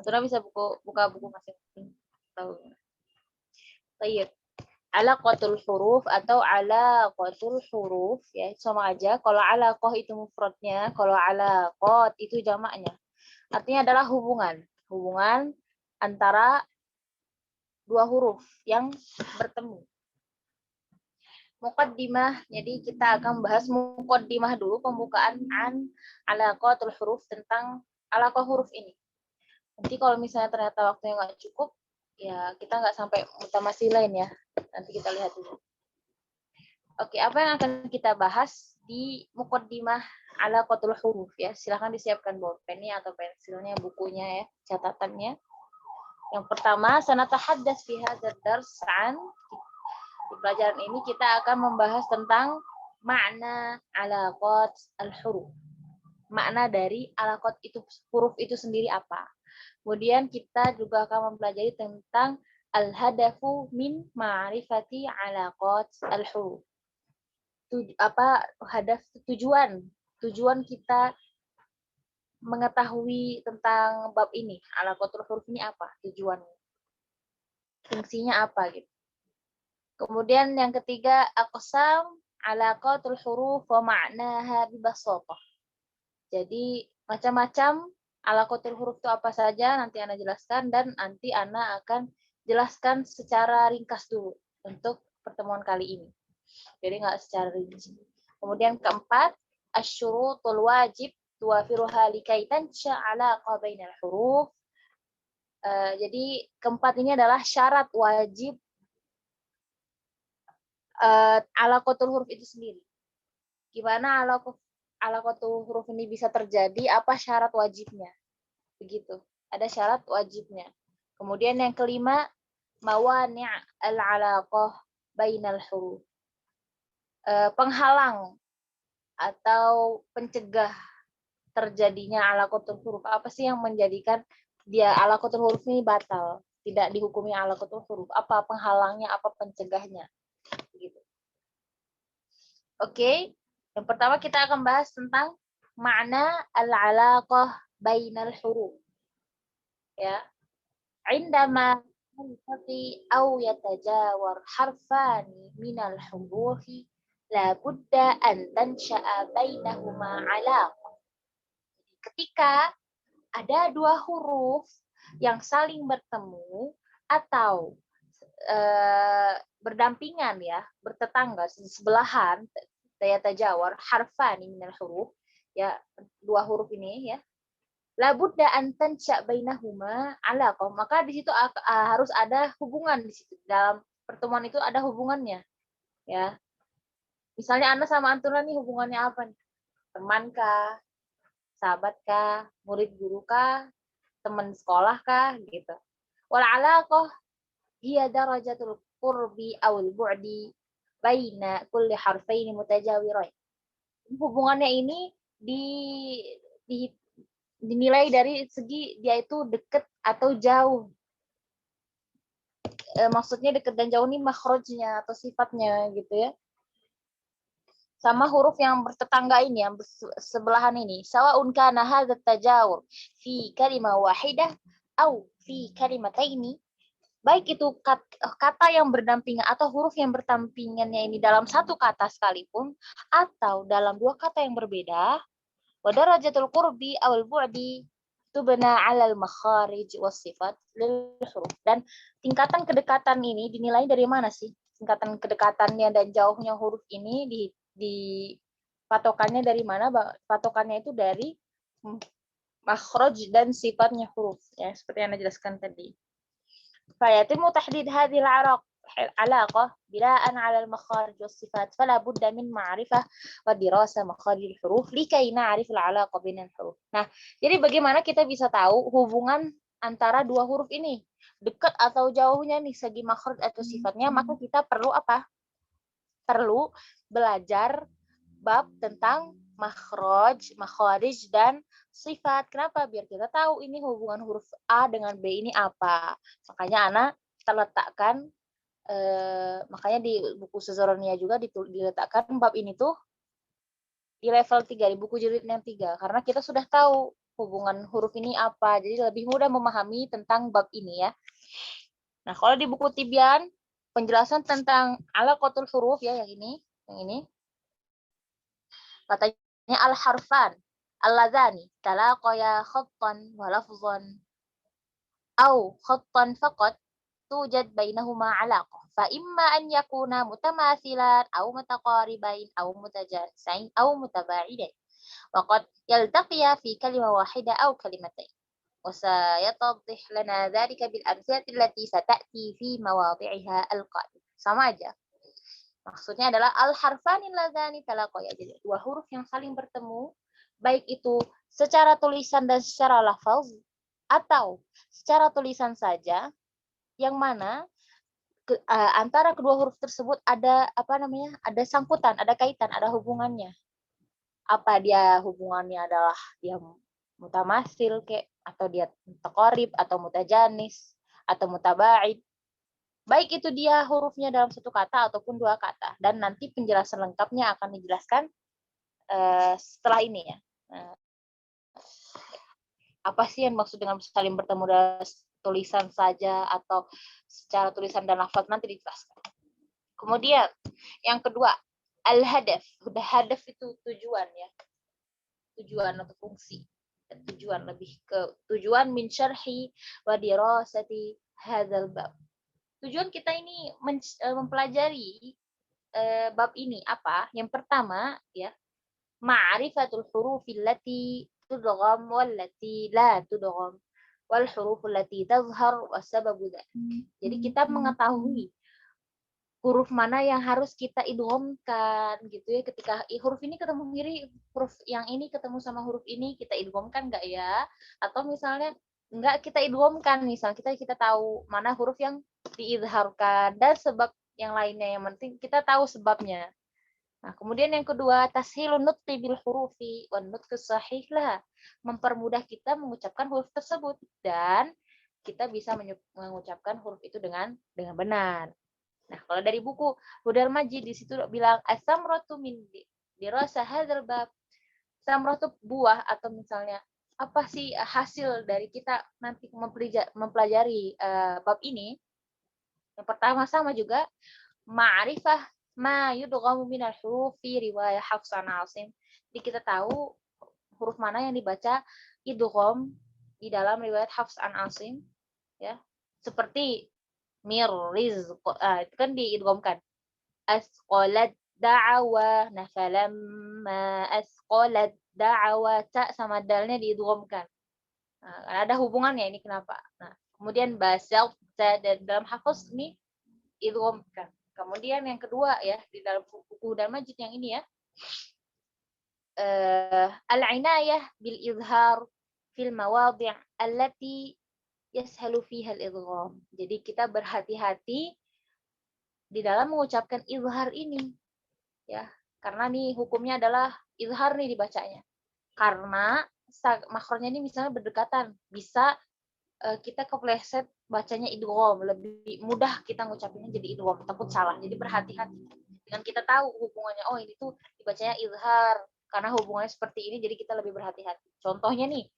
Antum bisa buka buku masing-masing. Tahu. Baik. Alaqatul huruf atau alaqatul huruf ya sama aja. Kalau alaqah itu mufradnya, kalau alaqat itu jamaknya. Artinya adalah hubungan antara dua huruf yang bertemu. Muqaddimah, jadi kita akan bahas muqaddimah dulu, pembukaan an alaqatul huruf, tentang alaqah huruf ini. Nanti kalau misalnya ternyata waktunya nggak cukup, ya kita nggak sampai mutamatsilain ya. Nanti kita lihat dulu. Oke, apa yang akan kita bahas di muqaddimah alaqatul huruf ya. Silahkan disiapkan bolpennya atau pensilnya, bukunya ya, catatannya. Yang pertama, sanatahaddas fi hadzal dars an, di pelajaran ini kita akan membahas tentang makna alaqat al-huruf. Makna dari alaqat itu, huruf itu sendiri apa. Kemudian kita juga akan mempelajari tentang al-hadafu min ma'rifati alaqat al-huruf. Tujuan kita mengetahui tentang bab ini, alaqatul huruf ini apa tujuannya, fungsinya apa gitu. Kemudian yang ketiga, aqsam alaqatul huruf wa ma'naha bibasatah. Jadi macam-macam alaqatul huruf itu apa saja nanti Ana jelaskan, dan nanti Ana akan jelaskan secara ringkas dulu untuk pertemuan kali ini. Jadi nggak secara rinci. Kemudian keempat, asyurutul wajib tuwafiruha likai tansha alaqah bainal huruf. Jadi keempat ini adalah syarat wajib alaqatul huruf itu sendiri. Gimana alaqatul huruf ini bisa terjadi, apa syarat wajibnya. Begitu. Ada syarat wajibnya. Kemudian yang kelima, mawani' al-alaqah bainal huruf. Penghalang atau pencegah terjadinya alaqatul huruf. Apa sih yang menjadikan dia alaqatul huruf ini batal, tidak dihukumi alaqatul huruf? Apa penghalangnya, apa pencegahnya? Gitu. Oke. Yang pertama kita akan bahas tentang makna al-alaqah bainal huruf. Ya. Indama yaltaqi aw yatajawar harfani minal hurufi la budda an tansha'a bainahuma 'alaqah. Ketika ada dua huruf yang saling bertemu atau berdampingan ya, bertetangga, sebelahan, yatajawar harfani minal huruf, ya, dua huruf ini ya. La budda an tansha bainahuma 'alaqah. Maka di situ harus ada hubungan di situ. Dalam pertemuan itu ada hubungannya, ya. Misalnya Anda sama Antuna nih hubungannya apa nih? Teman kah? Sahabat kah? Murid guru kah? Teman sekolah kah? Gitu. Wal 'alaqah hiya darajatul qurbi awil bu'di baina kulli harfaini mutajawirain. Hubungannya ini dinilai dari segi dia itu dekat atau jauh. Maksudnya dekat dan jauh ini makhrajnya atau sifatnya gitu ya. Sama huruf yang bertetangga ini, yang sebelahan ini. Sawa'un kana hadzal tajawur fi kalimah wahidah au fi kalimataini. Baik itu kata yang berdampingan atau huruf yang berdampingannya ini dalam satu kata sekalipun, atau dalam dua kata yang berbeda. Wa darajatul qurbi awal bu'di tubna 'alal makharij was sifat lil huruf. Dan tingkatan kedekatan ini dinilai dari mana sih? Tingkatan kedekatannya dan jauhnya huruf ini di patokannya dari mana? Patokannya itu dari makhraj dan sifatnya huruf ya, seperti yang Anda jelaskan tadi. Fayatimu tahdid hadhil علاقة بناء على المخارج والصفات فلا بد من معرفة ودراسة مخارج الحروف لكي نعرف العلاقة بين الحروف. Nah, jadi bagaimana kita bisa tahu hubungan antara dua huruf ini, dekat atau jauhnya nih segi makhraj atau sifatnya? Maka kita perlu apa? Perlu belajar bab tentang makhraj dan sifat. Kenapa? Biar kita tahu ini hubungan huruf A dengan B ini apa. Makanya Ana terletakkan makanya di buku Sezoronia juga diletakkan bab ini tuh di level 3, di buku jilid yang 3, karena kita sudah tahu hubungan huruf ini apa. Jadi lebih mudah memahami tentang bab ini ya. Nah, kalau di buku Tibyan, penjelasan tentang alaqatul huruf ya yang ini. Katanya al-harfan alladzani talaqaya khattan wa lafzan au khattan faqat توجد بينهما علاقة فإما أن يكونا متماثلان أو متقاربين أو متجانسين أو متباعدين وقد يلتقيا في كلمة واحدة أو كلمتين وسيتضح لنا ذلك بالأمثلة التي ستأتي في مواضعها القادمة. Sama aja. Maksudnya adalah al-harfani ladzani talaqaya. Jadi dua huruf yang saling bertemu, baik itu secara tulisan dan secara lafaz atau secara tulisan saja, yang mana antara kedua huruf tersebut ada ada sangkutan, ada kaitan, ada hubungannya. Apa dia hubungannya adalah dia mutamasil atau dia mutaqarib atau mutajanis atau mutabaid. Baik itu dia hurufnya dalam satu kata ataupun dua kata, dan nanti penjelasan lengkapnya akan dijelaskan setelah ini ya. Apa sih yang maksud dengan saling bertemu dalam tulisan saja atau secara tulisan dan lafaz, nanti dijelaskan. Kemudian yang kedua, al-hadaf. Hadaf itu tujuan ya. Tujuan atau fungsi. Tujuan lebih ke tujuan min syarhi wa dirasati hadzal bab. Tujuan kita ini mempelajari bab ini apa? Yang pertama ya, ma'rifatul hurufil lati tudgham wallati la tudgham wal huruful lati tazhar wasababu dzalik. Jadi kita mengetahui huruf mana yang harus kita idghamkan gitu ya, ketika huruf ini ketemu huruf yang ini ketemu sama huruf ini, kita idghamkan enggak ya? Atau misalnya enggak kita idghamkan, misalnya kita tahu mana huruf yang diizharkan dan sebab yang lainnya, yang penting kita tahu sebabnya. Nah, kemudian yang kedua, tashilun nutqi bil hurufi wan nutqi sahih lah. Mempermudah kita mengucapkan huruf tersebut dan kita bisa mengucapkan huruf itu dengan benar. Nah, kalau dari buku Hudal Majid di situ bilang as-samratu min dirasa hadzal bab. Samratu buah, atau misalnya apa sih hasil dari kita nanti mempelajari bab ini? Yang pertama sama juga ma'rifah ma yudghamu minal huruf fi riwayah Hafs an Asim. Jadi kita tahu huruf mana yang dibaca idgham di dalam riwayat Hafs an Asim ya. Seperti mir rizq, itu kan diidghamkan. Asqalat da'wa, nah falamma asqalat da'wa, ta sama dalnya diidghamkan. Nah, ada hubungannya ini kenapa? Nah, kemudian basal dan dalam Hafs ini idghamkan. Kemudian yang kedua ya, di dalam buku Hudal Majid yang ini ya, al-inayah bil izhar fil mawadhi' allati yashalu fiha al-idgham. Jadi kita berhati-hati di dalam mengucapkan izhar ini ya, karena nih hukumnya adalah izhar nih dibacanya. Karena makhrajnya ini misalnya berdekatan, bisa kita kepleset bacanya idgham, lebih mudah kita ngucapinnya jadi idgham, takut salah. Jadi berhati-hati. Dengan kita tahu hubungannya, oh ini tuh dibacanya izhar karena hubungannya seperti ini, jadi kita lebih berhati-hati. Contohnya nih,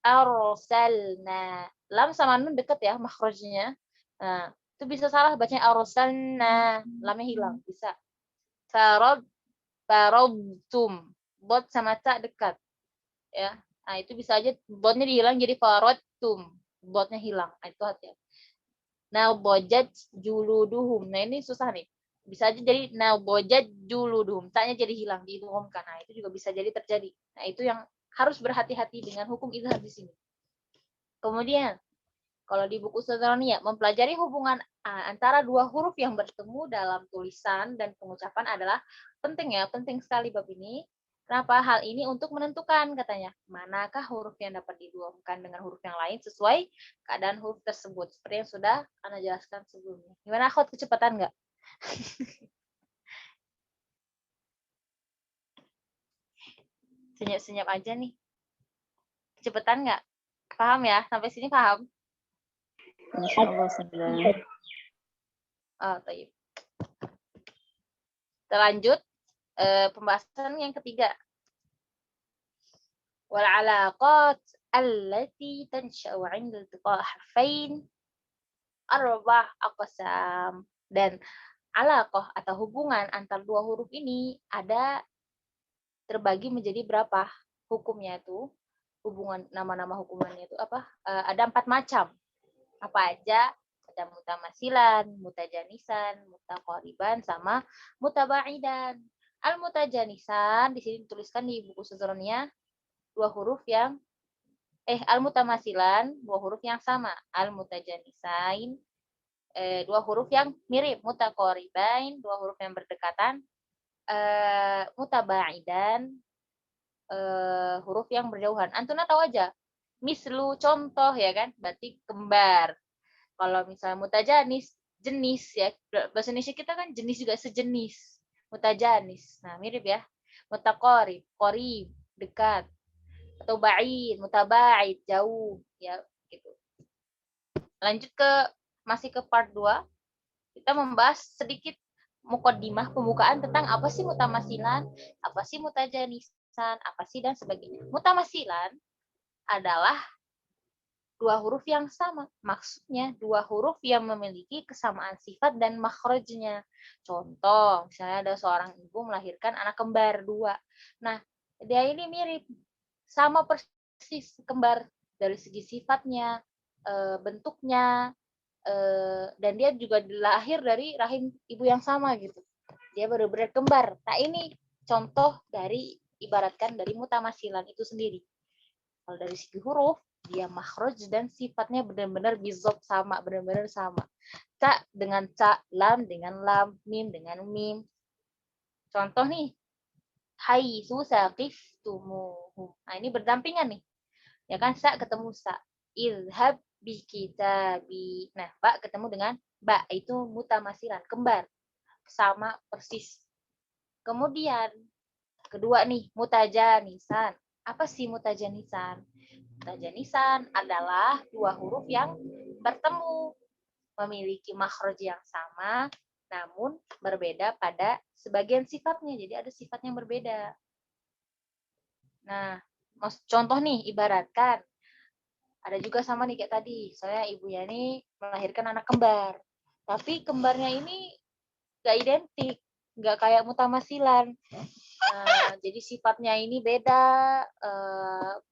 arsalna, lam sama nun deket ya makhrajnya. Nah, itu bisa salah bacanya arsalna, lamnya hilang, bisa. Faradtum, bot sama ta dekat. Ya. Nah, itu bisa aja botnya dihilang jadi faradtum. Botnya hilang. Nah, itu hati-hati. Now bojat juluduhum. Nah, ini susah nih. Bisa aja jadi now bojat juluduhum. Taknya jadi hilang, diidghamkan. Nah, itu juga bisa jadi terjadi. Nah, itu yang harus berhati-hati dengan hukum izhar di sini. Kemudian, kalau di buku Satrania, mempelajari hubungan antara dua huruf yang bertemu dalam tulisan dan pengucapan adalah penting ya, penting sekali bab ini. Kenapa? Hal ini untuk menentukan, katanya, manakah huruf yang dapat diidghamkan dengan huruf yang lain sesuai keadaan huruf tersebut. Seperti yang sudah Anda jelaskan sebelumnya. Gimana, Akhwat, kecepatan nggak? Senyap-senyap aja nih. Kecepatan nggak? Paham ya? Sampai sini paham? Insyaallah sembilan. Oh, tayyib. Kita lanjut pembahasan yang ketiga. Wal alaqat allati tansha'u 'inda iltiqa' harfain arba'ah aqsam. Dan alaqah atau hubungan antar dua huruf ini ada terbagi menjadi berapa hukumnya itu? Hubungan nama-nama hukumannya itu apa? Ada 4 macam. Apa aja? Ada mutamasilan, mutajanisan, mutaqariban, sama mutabaidan. Al-mutajanisan di sini dituliskan di buku susunannya dua huruf yang al-mutamasilan dua huruf yang sama, al-mutajanisain dua huruf yang mirip, mutaqaribain dua huruf yang berdekatan, mutabaidan huruf yang berjauhan. Antuna tahu aja. Mislu contoh ya kan, berarti kembar. Kalau misalnya mutajanis jenis ya, bahasa Indonesia kita kan jenis juga sejenis. Mutajanis. Nah, mirip ya. Mutaqarib, qarib, dekat. Atau ba'id, mutaba'id, jauh ya gitu. Lanjut masih ke part 2. Kita membahas sedikit mukaddimah pembukaan tentang apa sih mutamasilan, apa sih mutajanisan, apa sih dan sebagainya. Mutamasilan adalah dua huruf yang sama. Maksudnya dua huruf yang memiliki kesamaan sifat dan makhrajnya. Contoh, misalnya ada seorang ibu melahirkan anak kembar 2. Nah, dia ini mirip, sama persis kembar dari segi sifatnya, bentuknya, dan dia juga lahir dari rahim ibu yang sama gitu. Dia benar-benar kembar. Nah, ini contoh dari ibaratkan dari mutamasilan itu sendiri. Kalau dari segi huruf, dia makhraj dan sifatnya benar-benar bizot sama, benar-benar sama. Ca dengan ca, lam dengan lam, mim dengan mim. Contoh nih, haitsu saqiftumuhum. Nah, ini berdampingan nih. Ya kan, sa ketemu sa. Izhab bi kitabi. Nah, ba ketemu dengan ba, itu mutamasilan, kembar. Sama persis. Kemudian, kedua nih, mutajanisan. Apa sih mutajanisan? Mutajanisan adalah dua huruf yang bertemu, memiliki makhraj yang sama, namun berbeda pada sebagian sifatnya. Jadi ada sifat yang berbeda. Nah, contoh nih, ibaratkan ada juga sama nih kayak tadi. Soalnya ibunya ini melahirkan anak kembar. Tapi kembarnya ini gak identik, gak kayak mutamasilan. Jadi sifatnya ini beda,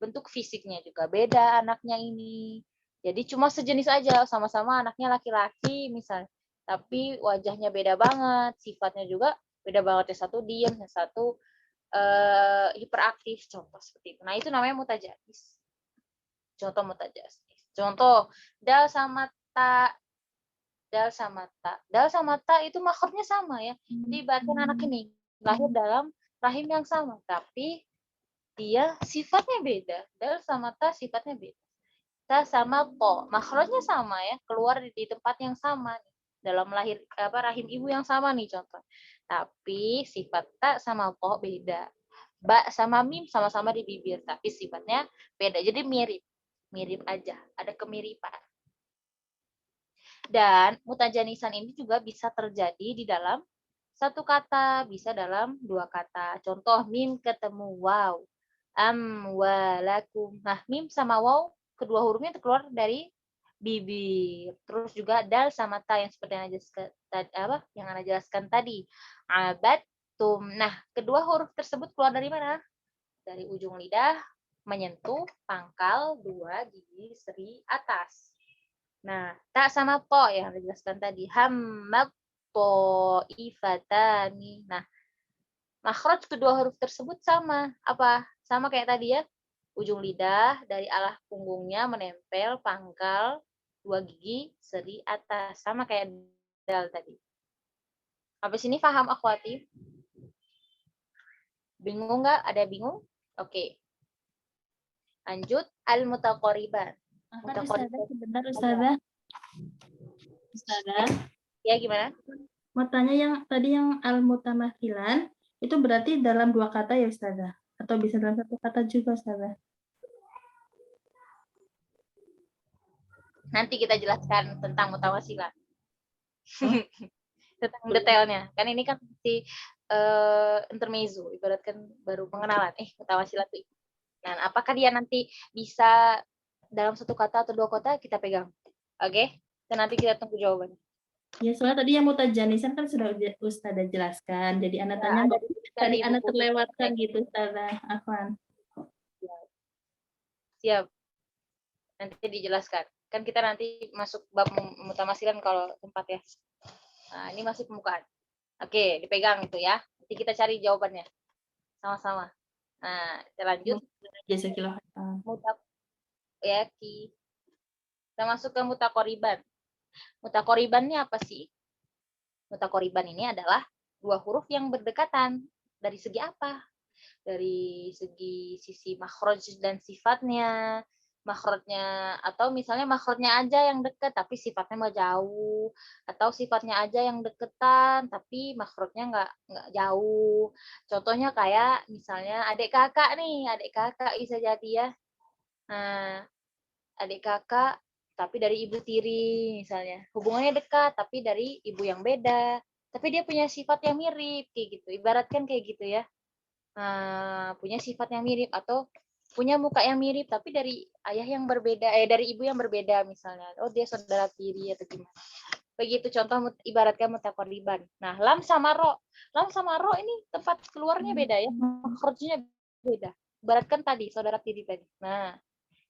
bentuk fisiknya juga beda anaknya ini. Jadi cuma sejenis aja, sama-sama anaknya laki-laki misalnya. Tapi wajahnya beda banget, sifatnya juga beda banget. Yang satu diam, yang satu hiperaktif, contoh seperti itu. Nah, itu namanya mutajanis. Contoh mutajanis. Contoh, dal sama ta. Dal sama ta. Dal sama ta itu makhrajnya sama ya. Jadi ibaratkan anak ini lahir dalam rahim yang sama, tapi dia sifatnya beda. Dal sama ta sifatnya beda. Ta sama to, makhrajnya sama ya, keluar di tempat yang sama nih. Dalam rahim ibu yang sama nih contoh. Tapi sifat ta sama to beda. Ba sama mim sama-sama di bibir, tapi sifatnya beda. Jadi mirip. Mirip aja, ada kemiripan. Dan mutajanisan ini juga bisa terjadi di dalam satu kata, bisa dalam dua kata. Contoh, mim ketemu waw. Amwalakum. Nah, mim sama waw, kedua hurufnya keluar dari bibir. Terus juga dal sama ta yang seperti yang Anda jelaskan tadi. Abattum. Nah, kedua huruf tersebut keluar dari mana? Dari ujung lidah menyentuh pangkal dua gigi seri atas. Nah, tak sama po yang dijelaskan tadi. Hammat po ifatani. Nah, makhraj kedua huruf tersebut sama. Apa? Sama kayak tadi ya. Ujung lidah dari alah punggungnya menempel pangkal dua gigi seri atas. Sama kayak dal tadi. Habis ini paham akhwati? Bingung nggak? Ada bingung? Oke. Lanjut, al-mutaqariban. Ustazah, sebentar Ustazah. Ustazah. Ya, gimana? Mau tanya yang tadi yang al-mutamathilan, itu berarti dalam dua kata ya Ustazah? Atau bisa dalam satu kata juga Ustazah? Nanti kita jelaskan tentang mutawasilah. Tentang detailnya. Kan ini kan si intermezzo, ibaratkan baru pengenalan. Mutawasilah itu Nah, apakah dia nanti bisa dalam satu kata atau dua kata, kita pegang. Oke? Dan nanti kita tunggu jawabannya. Ya, soalnya tadi yang mutajanisan kan sudah Ustazah jelaskan. Jadi anak tanya Ada disebutkan tadi di anak buku terlewatkan teks. gitu, Ustazah. Afwan. Siap. Nanti dijelaskan. Kan kita nanti masuk bab mutamasilan kalau tempat ya. Nah, ini masih pembukaan. Oke, dipegang itu ya. Nanti kita cari jawabannya. Sama-sama. Nah, kita lanjut. Jazakillah khairan. Ya, kita masuk ke mutakoriban. Mutakoriban ini apa sih? Mutakoriban ini adalah dua huruf yang berdekatan. Dari segi apa? Dari segi sisi makhraj dan sifatnya. Makhrajnya, atau misalnya makhrajnya aja yang dekat tapi sifatnya mah jauh, atau sifatnya aja yang deketan tapi makhrajnya nggak jauh. Contohnya kayak misalnya adik kakak nih, adik kakak bisa jadi ya. Nah, adik kakak tapi dari ibu tiri misalnya, hubungannya dekat tapi dari ibu yang beda, tapi dia punya sifat yang mirip kayak gitu, ibaratkan kayak gitu ya. Punya sifat yang mirip atau punya muka yang mirip tapi dari ayah yang berbeda, dari ibu yang berbeda misalnya, oh dia saudara tiri atau gimana, begitu contoh ibaratkan mutakoriban. Nah, lam sama ro ini tempat keluarnya beda ya, makhrajnya beda, ibaratkan tadi saudara tiri tadi. Nah,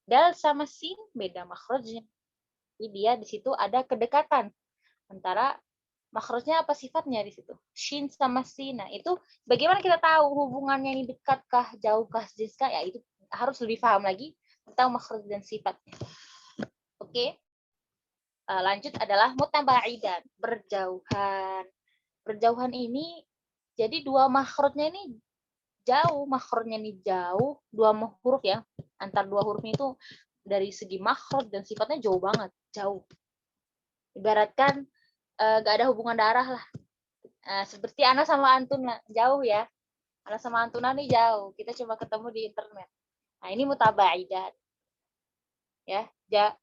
dal sama sin beda makhrajnya. Jadi dia di situ ada kedekatan antara makhrajnya apa sifatnya di situ. Shin sama sin. Nah, itu bagaimana kita tahu hubungannya ini dekatkah, jauhkah, jiskah? Ya itu harus lebih paham lagi tentang makhraj dan sifatnya. Oke. Lanjut adalah mutabaidan, berjauhan. Berjauhan ini jadi dua makhrajnya ini jauh, makhrajnya ini jauh, dua huruf ya. Antar dua huruf itu dari segi makhraj dan sifatnya jauh banget, jauh. Ibaratkan gak ada hubungan darah lah. Seperti Ana sama Antuna, jauh ya. Ana sama Antuna nih jauh, kita cuma ketemu di internet. Nah, ini mutabaidat. Ya,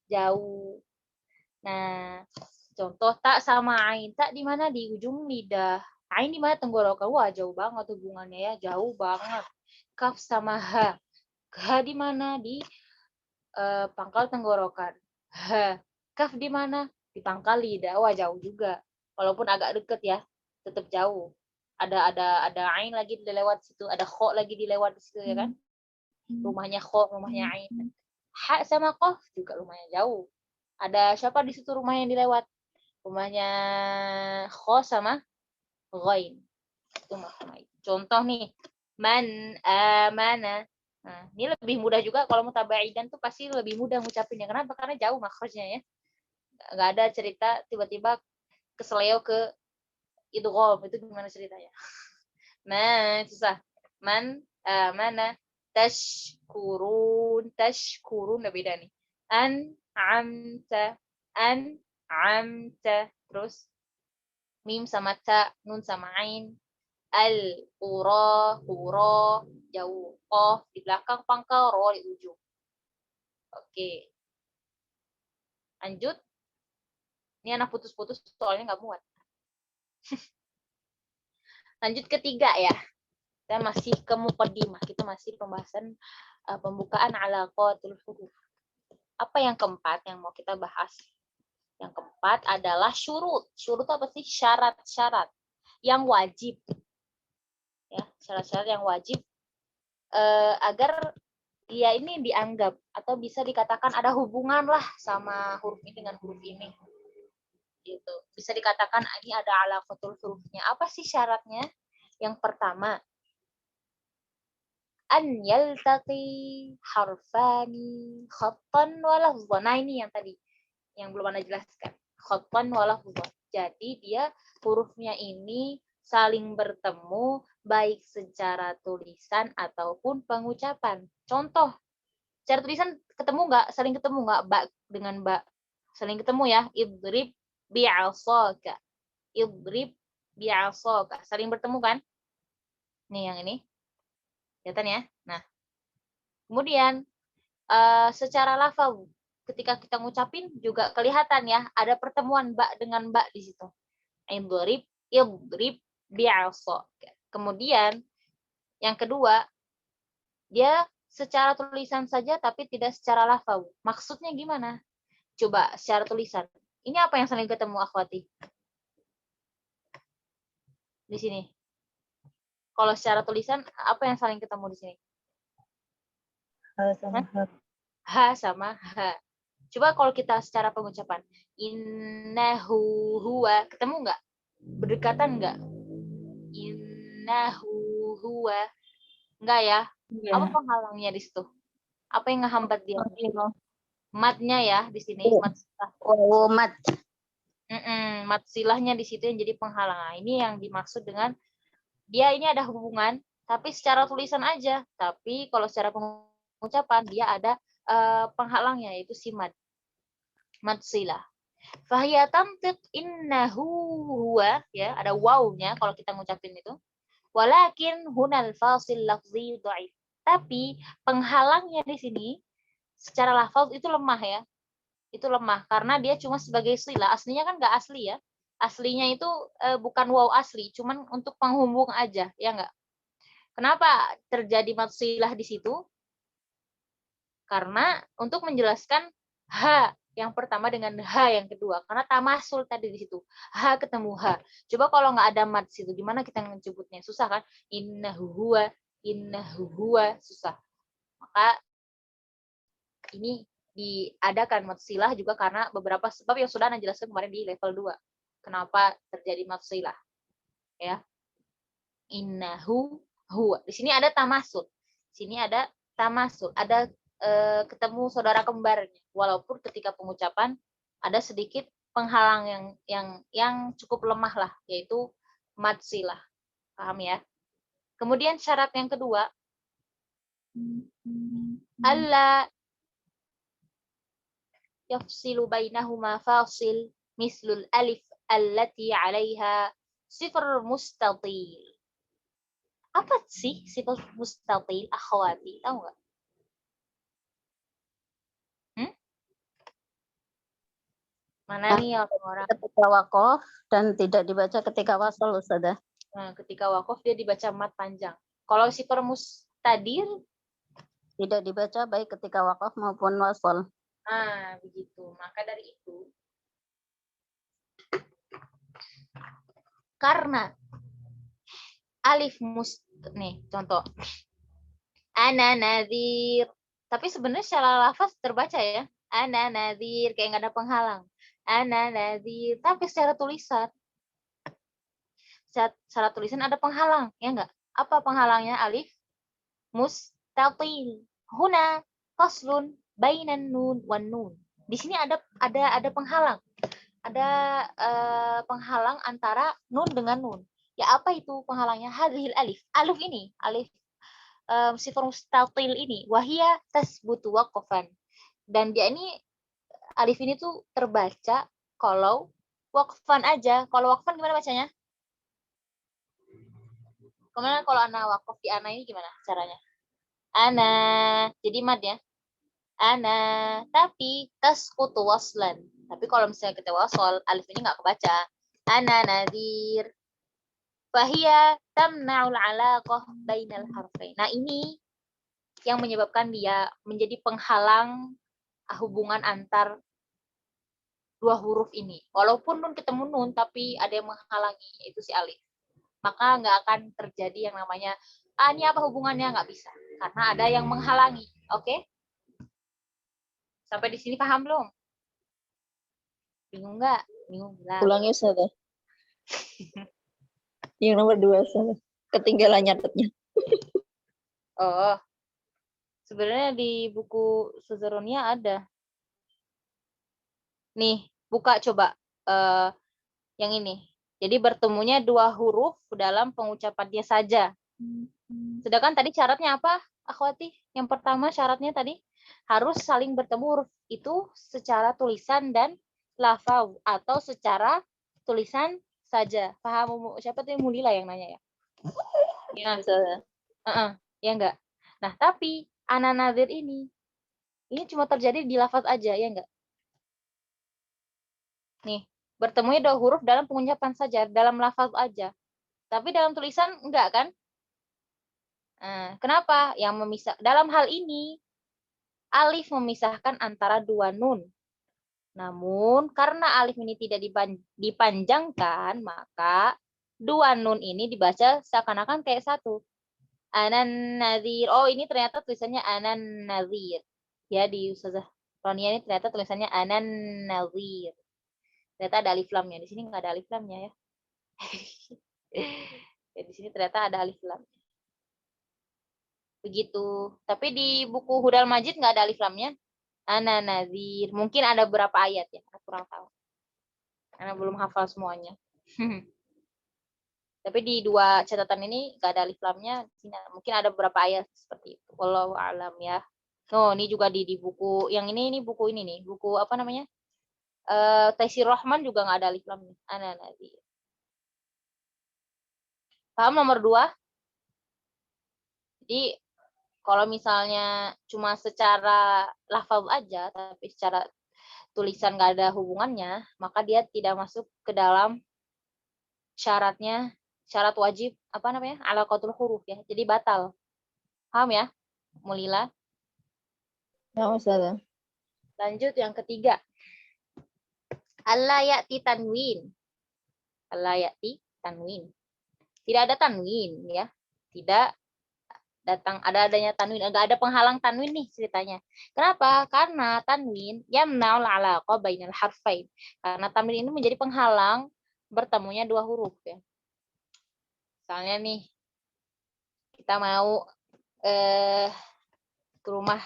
jauh. Nah, contoh tak sama ain. Tak di mana? Di ujung lidah. Ain di mana? Tenggorokan. Wah, jauh banget hubungannya ya, jauh banget. Kaf sama ha. Ha di mana? Di pangkal tenggorokan. Ha. Kaf di mana? Di pangkal lidah. Wah, jauh juga. Walaupun agak deket ya, tetap jauh. Ada ain lagi dilewat situ, ada kho lagi dilewat di situ ya kan? Rumahnya kho, rumahnya ain. Ha sama qaf juga lumayan jauh. Ada siapa di situ rumah yang dilewat? Rumahnya kho sama ghain. Itu makna. Contoh nih, man amana. Nah, ini lebih mudah juga kalau mutabaidan tuh pasti lebih mudah ngucapinnya. Kenapa? Karena jauh makhrajnya ya. Nggak ada cerita tiba-tiba keseleo ke idgham, itu gimana ceritanya? Nah, susah. Man amana tashkurun udah beda nih. Amta terus mim sama ta, nun sama ain, qura jauh, qaf di belakang pangkal, ro di ujung. Oke. Lanjut. Ini anak putus-putus soalnya nggak muat. Lanjut ketiga ya. Kita masih ke muqaddimah. Kita masih pembahasan pembukaan alaqatul huruf. Apa yang keempat yang mau kita bahas? Yang keempat adalah syurut. Syurut apa sih? Syarat-syarat yang wajib. Ya, syarat-syarat yang wajib agar dia ini dianggap atau bisa dikatakan ada hubungan lah sama huruf ini dengan huruf ini. Gitu. Bisa dikatakan ini ada alaqatul hurufnya. Apa sih syaratnya? Yang pertama, an yaltaqi harfani khattan wa lafdhan. Nah, ini yang tadi yang belum Anda jelaskan. Khattan wa lafdhan. Jadi dia hurufnya ini saling bertemu baik secara tulisan ataupun pengucapan. Contoh, secara tulisan ketemu nggak? Saling ketemu nggak? Ba dengan ba. Saling ketemu ya. Idrib bi'asaka. Idrib bi'asaka. Saling bertemu kan? Nih yang ini. Kelihatan ya? Nah, kemudian secara lafaz ketika kita ngucapin juga kelihatan ya, ada pertemuan ba dengan ba di situ. Idrib bi'asa. Kemudian yang kedua, dia secara tulisan saja tapi tidak secara lafaz. Maksudnya gimana? Coba secara tulisan. Ini apa yang saling ketemu, akhwati? Di sini. Kalau secara tulisan, apa yang saling ketemu di sini? Ha sama ha. Coba kalau kita secara pengucapan. Innahu huwa. Ketemu nggak? Berdekatan nggak? Innahu huwa. Enggak ya? Apa Ya. penghalangnya di situ? Apa yang ngehambat dia? Matnya ya di sini. Mat silah. Mat. Mat silahnya di situ yang jadi penghalang. Nah, ini yang dimaksud dengan dia ini ada hubungan, tapi secara tulisan aja. Tapi kalau secara pengucapan dia ada penghalangnya, yaitu si mad. Mad silah. Fahiya tamtiq innahu huwa, ya, ada wawnya kalau kita ngucapin itu. Walakin hunal fasil lafzi dhaif. Tapi penghalangnya di sini secara lafaz itu lemah ya. Itu lemah karena dia cuma sebagai sila. Aslinya kan nggak asli ya. Aslinya itu bukan waw asli, cuman untuk penghubung aja, ya nggak? Kenapa terjadi matsilah di situ? Karena untuk menjelaskan ha yang pertama dengan ha yang kedua, karena tamasul tadi di situ. Ha ketemu ha. Coba kalau nggak ada mat situ, gimana kita menyebutnya? Susah kan? Innahu huwa, susah. Maka ini diadakan matsilah juga karena beberapa sebab yang sudah Anda jelaskan kemarin di level 2. Kenapa terjadi matsilah? Ya. Innahu huwa. Di sini ada tamasul. Sini ada tamasul, ada ketemu saudara kembarnya. Walaupun ketika pengucapan ada sedikit penghalang yang cukup lemah lah, yaitu matsilah. Paham ya? Kemudian syarat yang kedua, alla yafsilu bainahuma fasil mislul alif allati 'alaiha sifar mustatil. Apa sih sifar mustatil, akhwati? Tahu nggak? Mana nih orang-orang? Ketika wakof dan tidak dibaca ketika wasol, Ustazah. Nah, ketika wakof dia dibaca mat panjang. Kalau sifar mustadir, Tidak dibaca baik ketika wakof maupun wasol. begitu. Maka dari itu, karena alif nih contoh, ana nadhir. Tapi sebenarnya secara lafaz terbaca ya, ana nadhir, kayak nggak ada penghalang. Ana nadhir, tapi secara tulisan ada penghalang, ya enggak? Apa penghalangnya? Alif mustatil. Huna faslun bainan nun wan nun. Di sini ada penghalang. Ada penghalang antara nun dengan nun. Ya apa itu penghalangnya? Hadhil alif. Alif ini, alif sifar mustatil ini, wahia tasbutu waqfan. Dan dia ini alif ini tuh terbaca kalau waqfan aja. Kalau waqfan gimana bacanya? Kemana kalau ana waqaf di ana ini gimana caranya? Ana, jadi mad ya. Ana, tapi tasqutu waslan. Tapi kalau misalnya kita wasol, alif ini nggak kebaca. Ana nadhir. Fahia tamna'ul alaqah bainal harfain. Nah, ini yang menyebabkan dia menjadi penghalang hubungan antar dua huruf ini. Walaupun nun ketemu nun, tapi ada yang menghalangi, yaitu si alif. Maka nggak akan terjadi yang namanya, ini apa hubungannya? Nggak bisa. Karena ada yang menghalangi. Oke? Sampai di sini paham belum? Bingung nggak? Bingung lah. Ulangi, Ustazah. Yang nomor 2, Ustazah. Ketinggalan nyatetnya. Oh, sebenarnya di buku Suzeronia ada. Nih, buka coba yang ini. Jadi bertemunya dua huruf dalam pengucapannya saja. Sedangkan tadi syaratnya apa, akhwati? Yang pertama syaratnya tadi harus saling bertemu huruf itu secara tulisan dan lafaz atau secara tulisan saja. Paham? Siapa tuh Mulila yang nanya ya? Ya, ya enggak. Nah, tapi ana nadhir ini cuma terjadi di lafaz aja, ya enggak? Nih, bertemunya dua huruf dalam pengucapan saja, dalam lafaz aja. Tapi dalam tulisan enggak kan? Kenapa? Yang memisah dalam hal ini alif memisahkan antara dua nun. Namun karena alif ini tidak dipanjangkan, maka dua nun ini dibaca seakan-akan kayak satu. Anan nazir. Oh, ini ternyata tulisannya anan nazir. Ya, di Ustazah Ronia ini ternyata tulisannya anan nazir. Ternyata ada alif lamnya. Di sini nggak ada alif lamnya ya. Ya, di sini ternyata ada alif lam. Begitu. Tapi di buku Hudal Majid nggak ada alif lamnya. Ana nazir. Mungkin ada beberapa ayat ya. Aku kurang tahu. Karena belum hafal semuanya. Tapi di dua catatan ini nggak ada alif lamnya. Mungkin ada beberapa ayat seperti itu. Wallahu a'lam ya. Oh, ini juga di buku yang ini buku ini nih. Buku apa namanya? Taisir Rahman juga nggak ada alif lamnya. Ana nazir. Paham nomor 2? Jadi kalau misalnya cuma secara lafaz aja, tapi secara tulisan nggak ada hubungannya, maka dia tidak masuk ke dalam syaratnya, syarat wajib, apa namanya, alaqatul huruf ya. Jadi batal. Paham ya, Mulila? Ya, Ustazah. Lanjut yang ketiga. Alla ya'ti tanwin. Alla ya'ti tanwin. Tidak ada tanwin ya. Tidak datang adanya tanwin, enggak ada penghalang tanwin nih ceritanya. Kenapa? Karena tanwin yamna'ul alaqa bainal harfain. Karena tanwin ini menjadi penghalang bertemunya dua huruf ya. Misalnya nih kita mau ke rumah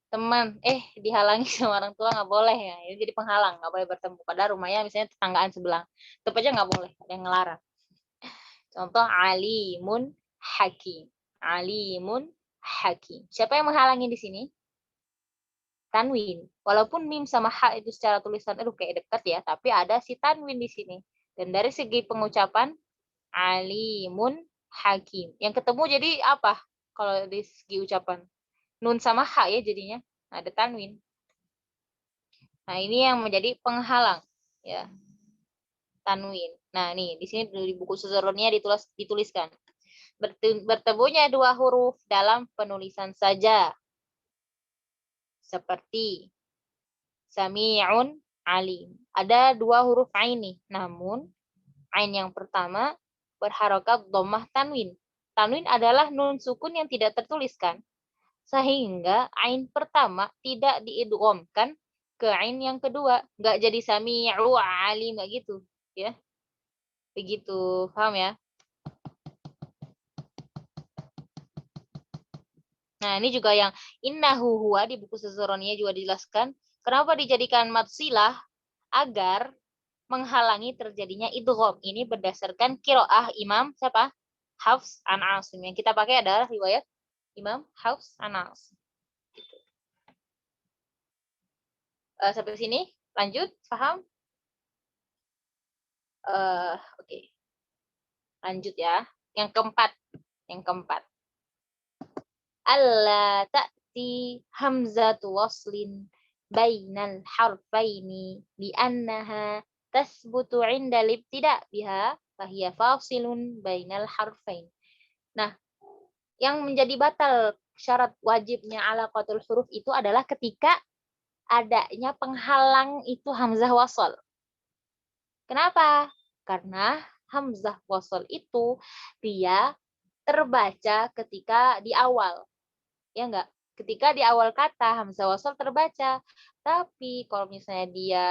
teman, dihalangi sama orang tua nggak boleh ya. Ini jadi penghalang, nggak boleh bertemu. Padahal rumahnya misalnya tetanggaan sebelah, tetap aja nggak boleh, ada yang ngelarang. Contoh alimun hakim. Alimun hakim. Siapa yang menghalangi di sini? Tanwin. Walaupun mim sama ha itu secara tulisan kayak dekat ya, tapi ada si tanwin di sini. Dan dari segi pengucapan alimun hakim. Yang ketemu jadi apa? Kalau dari segi ucapan nun sama ha ya jadinya. Ada tanwin. Nah, ini yang menjadi penghalang ya. Tanwin. Nah, nih di sini di buku Suzuronia dituliskan. Bertemunya dua huruf dalam penulisan saja. Seperti sami'un alim. Ada dua huruf ain nih. Namun ain yang pertama berharokat dhammah tanwin. Tanwin adalah nun sukun yang tidak tertuliskan. Sehingga ain pertama tidak diidghamkan ke ain yang kedua. Nggak jadi sami'u alim, nggak gitu. Ya. Begitu. Paham ya? Nah, ini juga yang innahu huwa di buku Suzuronia juga dijelaskan. Kenapa dijadikan matsilah? Agar menghalangi terjadinya idgham. Ini berdasarkan qiraah Imam siapa? Hafs an Asim. Yang kita pakai adalah riwayat Imam Hafs an Asim. Sampai sini lanjut, paham? Oke. Lanjut ya. Yang keempat. Alla ta'ti hamzatu waslin bainal harfaini li'annaha tasbutu 'inda libtida' biha fahiya fasilun bainal harfain. Nah, yang menjadi batal syarat wajibnya alaqatul huruf itu adalah ketika adanya penghalang itu hamzah wasal. Kenapa? Karena hamzah wasal itu dia terbaca ketika di awal. Ya enggak? Ketika di awal kata hamzah wasal terbaca. Tapi kalau misalnya dia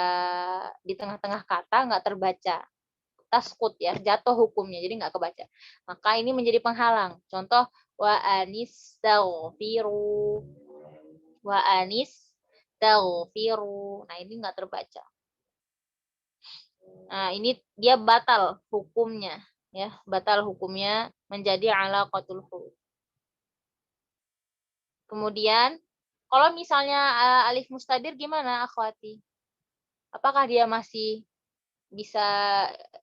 di tengah-tengah kata enggak terbaca. Taskut ya, jatuh hukumnya, jadi enggak kebaca. Maka ini menjadi penghalang. Contoh wa anis taghfiru. Wa anis taghfiru. Nah, ini enggak terbaca. Nah, ini dia batal hukumnya ya, batal hukumnya menjadi alaqatul huruf. Kemudian, kalau misalnya alif mustadir gimana, akhwati? Apakah dia masih bisa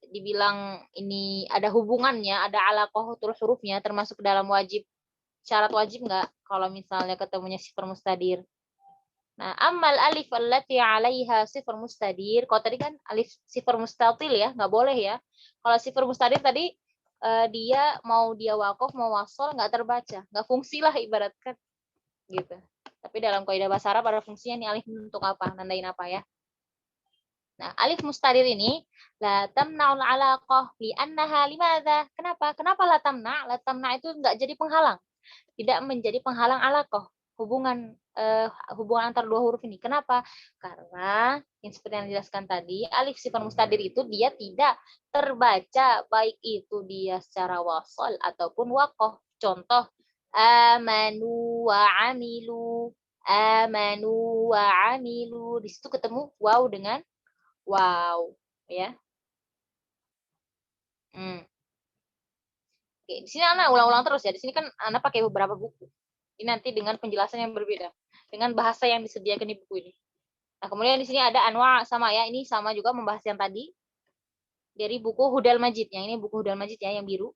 dibilang ini ada hubungannya, ada alaqatul hurufnya, termasuk dalam wajib, syarat wajib nggak? Kalau misalnya ketemunya sifar mustadir. Nah, amal alif allati 'alaiha sifar mustadir. Kalau tadi kan alif sifar mustatil ya, nggak boleh ya. Kalau sifar mustadir tadi dia mau dia waqaf mau wasol nggak terbaca, nggak fungsi lah ibaratkan gitu. Tapi dalam kaidah bahasa Arab ada fungsinya nih alif untuk apa, nandain apa ya. Nah, alif mustadir ini la tamna'ul 'alaqah li'annaha limadza? Kenapa? Kenapa la tamna'? La tamna' itu enggak jadi penghalang. Tidak menjadi penghalang 'alaqah, hubungan hubungan antar dua huruf ini. Kenapa? Karena yang seperti yang dijelaskan tadi, alif sifat mustadir itu dia tidak terbaca baik itu dia secara wasal ataupun waqaf. Contoh amanu wa 'amilu, amanu wa 'amilu. Di situ ketemu waw dengan wow, ya. Oke, di sini Ana ulang-ulang terus ya. Di sini kan Ana pakai beberapa buku. Ini nanti dengan penjelasan yang berbeda, dengan bahasa yang disediakan di buku ini. Nah, kemudian di sini ada anwa sama ya. Ini sama juga membahas yang tadi dari buku Hudal Majid. Yang ini buku Hudal Majid ya, yang biru.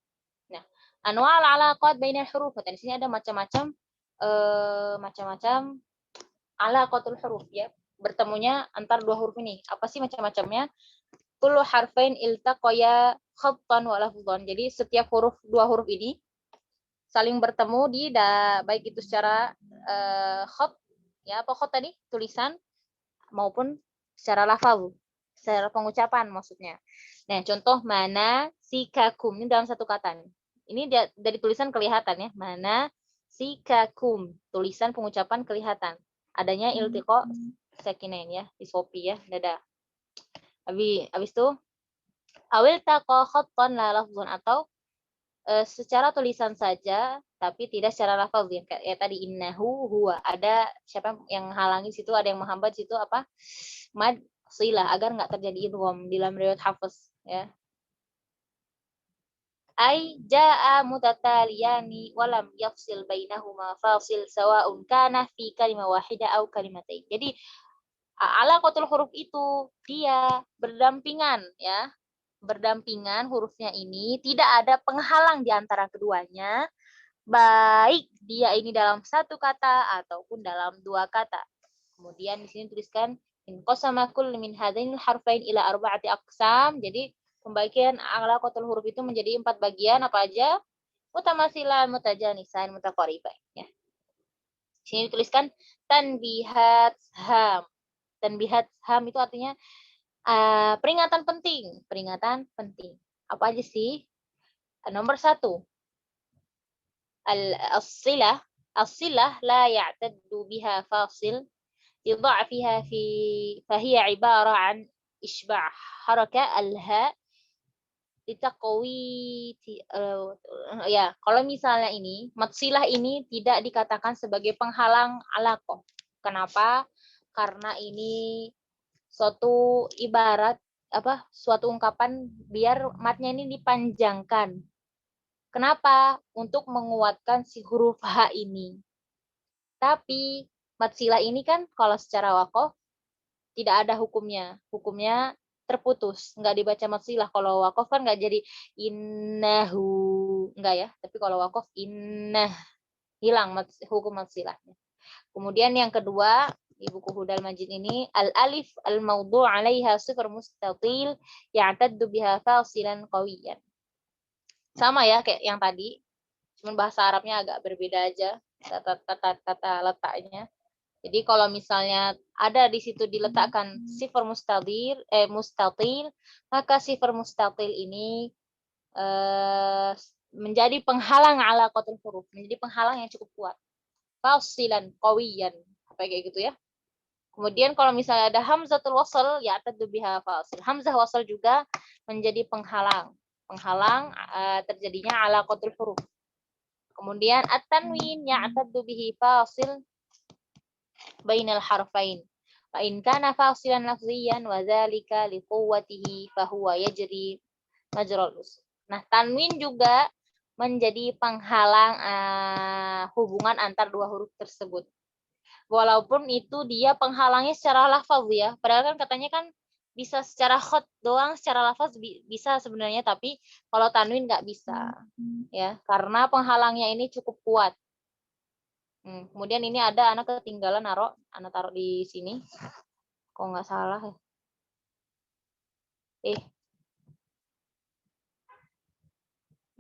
Nah, anwa al-alaqat bainal huruf. Di sini ada macam-macam alaqatul huruf ya. Bertemunya antar dua huruf ini. Apa sih macam-macamnya? Kullu harfain iltaqaya khattan wa lafdhan. Jadi setiap dua huruf ini saling bertemu di baik itu secara khat ya, apa khat tadi? Tulisan maupun secara lafaz, secara pengucapan maksudnya. Nah, contoh mana sikakum ini dalam satu kata nih. Ini dari tulisan kelihatan ya, mana sikakum, tulisan pengucapan kelihatan. Adanya iltiqa sakinain ya, di Shopee ya, dadah. Habis itu awil taqa khattan la lafzun, atau secara tulisan saja tapi tidak secara lafaz ya. Kayak tadi innahu huwa, ada siapa yang halangi situ, ada yang menghambat situ apa? Mad silah agar enggak terjadi idgham di dalam riwayat Hafiz ya. Ai jaa mutataliyani wa lam yafsil bainahuma fasil sawa'un kana fi kalimah wahidah au kalimatain. Jadi alaqatul huruf itu dia berdampingan ya. Berdampingan hurufnya ini, tidak ada penghalang di antara keduanya, baik dia ini dalam satu kata ataupun dalam dua kata. Kemudian di sini tuliskan in qasama kullu min hadainil harfain ila arba'ati aqsam. Jadi pembagian alaqatul huruf itu menjadi 4 bagian, apa aja? Mutamathilan, mutajanisan, mutaqariban ya. Di sini dituliskan tanbihat ham. Tanbihat ham itu artinya peringatan penting. Peringatan penting. Apa aja sih? Nomor 1. As-silah. As-silah la ya'taddu biha fasil. Lidha'fiha fahiya ibara an ishba' haraka al-ha litaqwi ya, kalau misalnya ini matsilah ini tidak dikatakan sebagai penghalang alaqah. Kenapa? Karena ini suatu ibarat suatu ungkapan biar matnya ini dipanjangkan. Kenapa? Untuk menguatkan si huruf H ini. Tapi mat silah ini kan kalau secara waqaf tidak ada hukumnya. Hukumnya terputus, nggak dibaca mat silah. Kalau waqaf kan nggak jadi innahu, enggak ya. Tapi kalau waqaf innah, hilang hukum mat silahnya. Kemudian yang kedua, di buku Hudal Majid ini, al-alif al-mawdu' 'alaiha sifar mustatil ya'taddu biha fasilan qawiyan. Sama ya kayak yang tadi, cuman bahasa Arabnya agak berbeda aja tata letaknya. Jadi kalau misalnya ada di situ diletakkan sifar mustatil, maka sifar mustatil ini menjadi penghalang alaqatul huruf, menjadi penghalang yang cukup kuat. Fasilan qawiyan, apa kayak gitu ya. Kemudian kalau misalnya ada hamzatul wasl, ya tadu biha fasil. Hamzah wasl juga menjadi penghalang terjadinya alaqatul huruf. Kemudian at-tanwin ya'taddu bihi fasil bainal harfain. Fa in kana fasilan lafziyan wa dzalika liquwwatihi fa huwa yajri majral usul. Nah, tanwin juga menjadi penghalang hubungan antar dua huruf tersebut. Walaupun itu dia penghalangnya secara lafaz ya. Padahal kan katanya kan bisa secara khot doang, secara lafaz bisa sebenarnya, tapi kalau tanwin nggak bisa ya, karena penghalangnya ini cukup kuat. Kemudian ini ada anak ketinggalan anak taruh di sini. Kok nggak salah ya.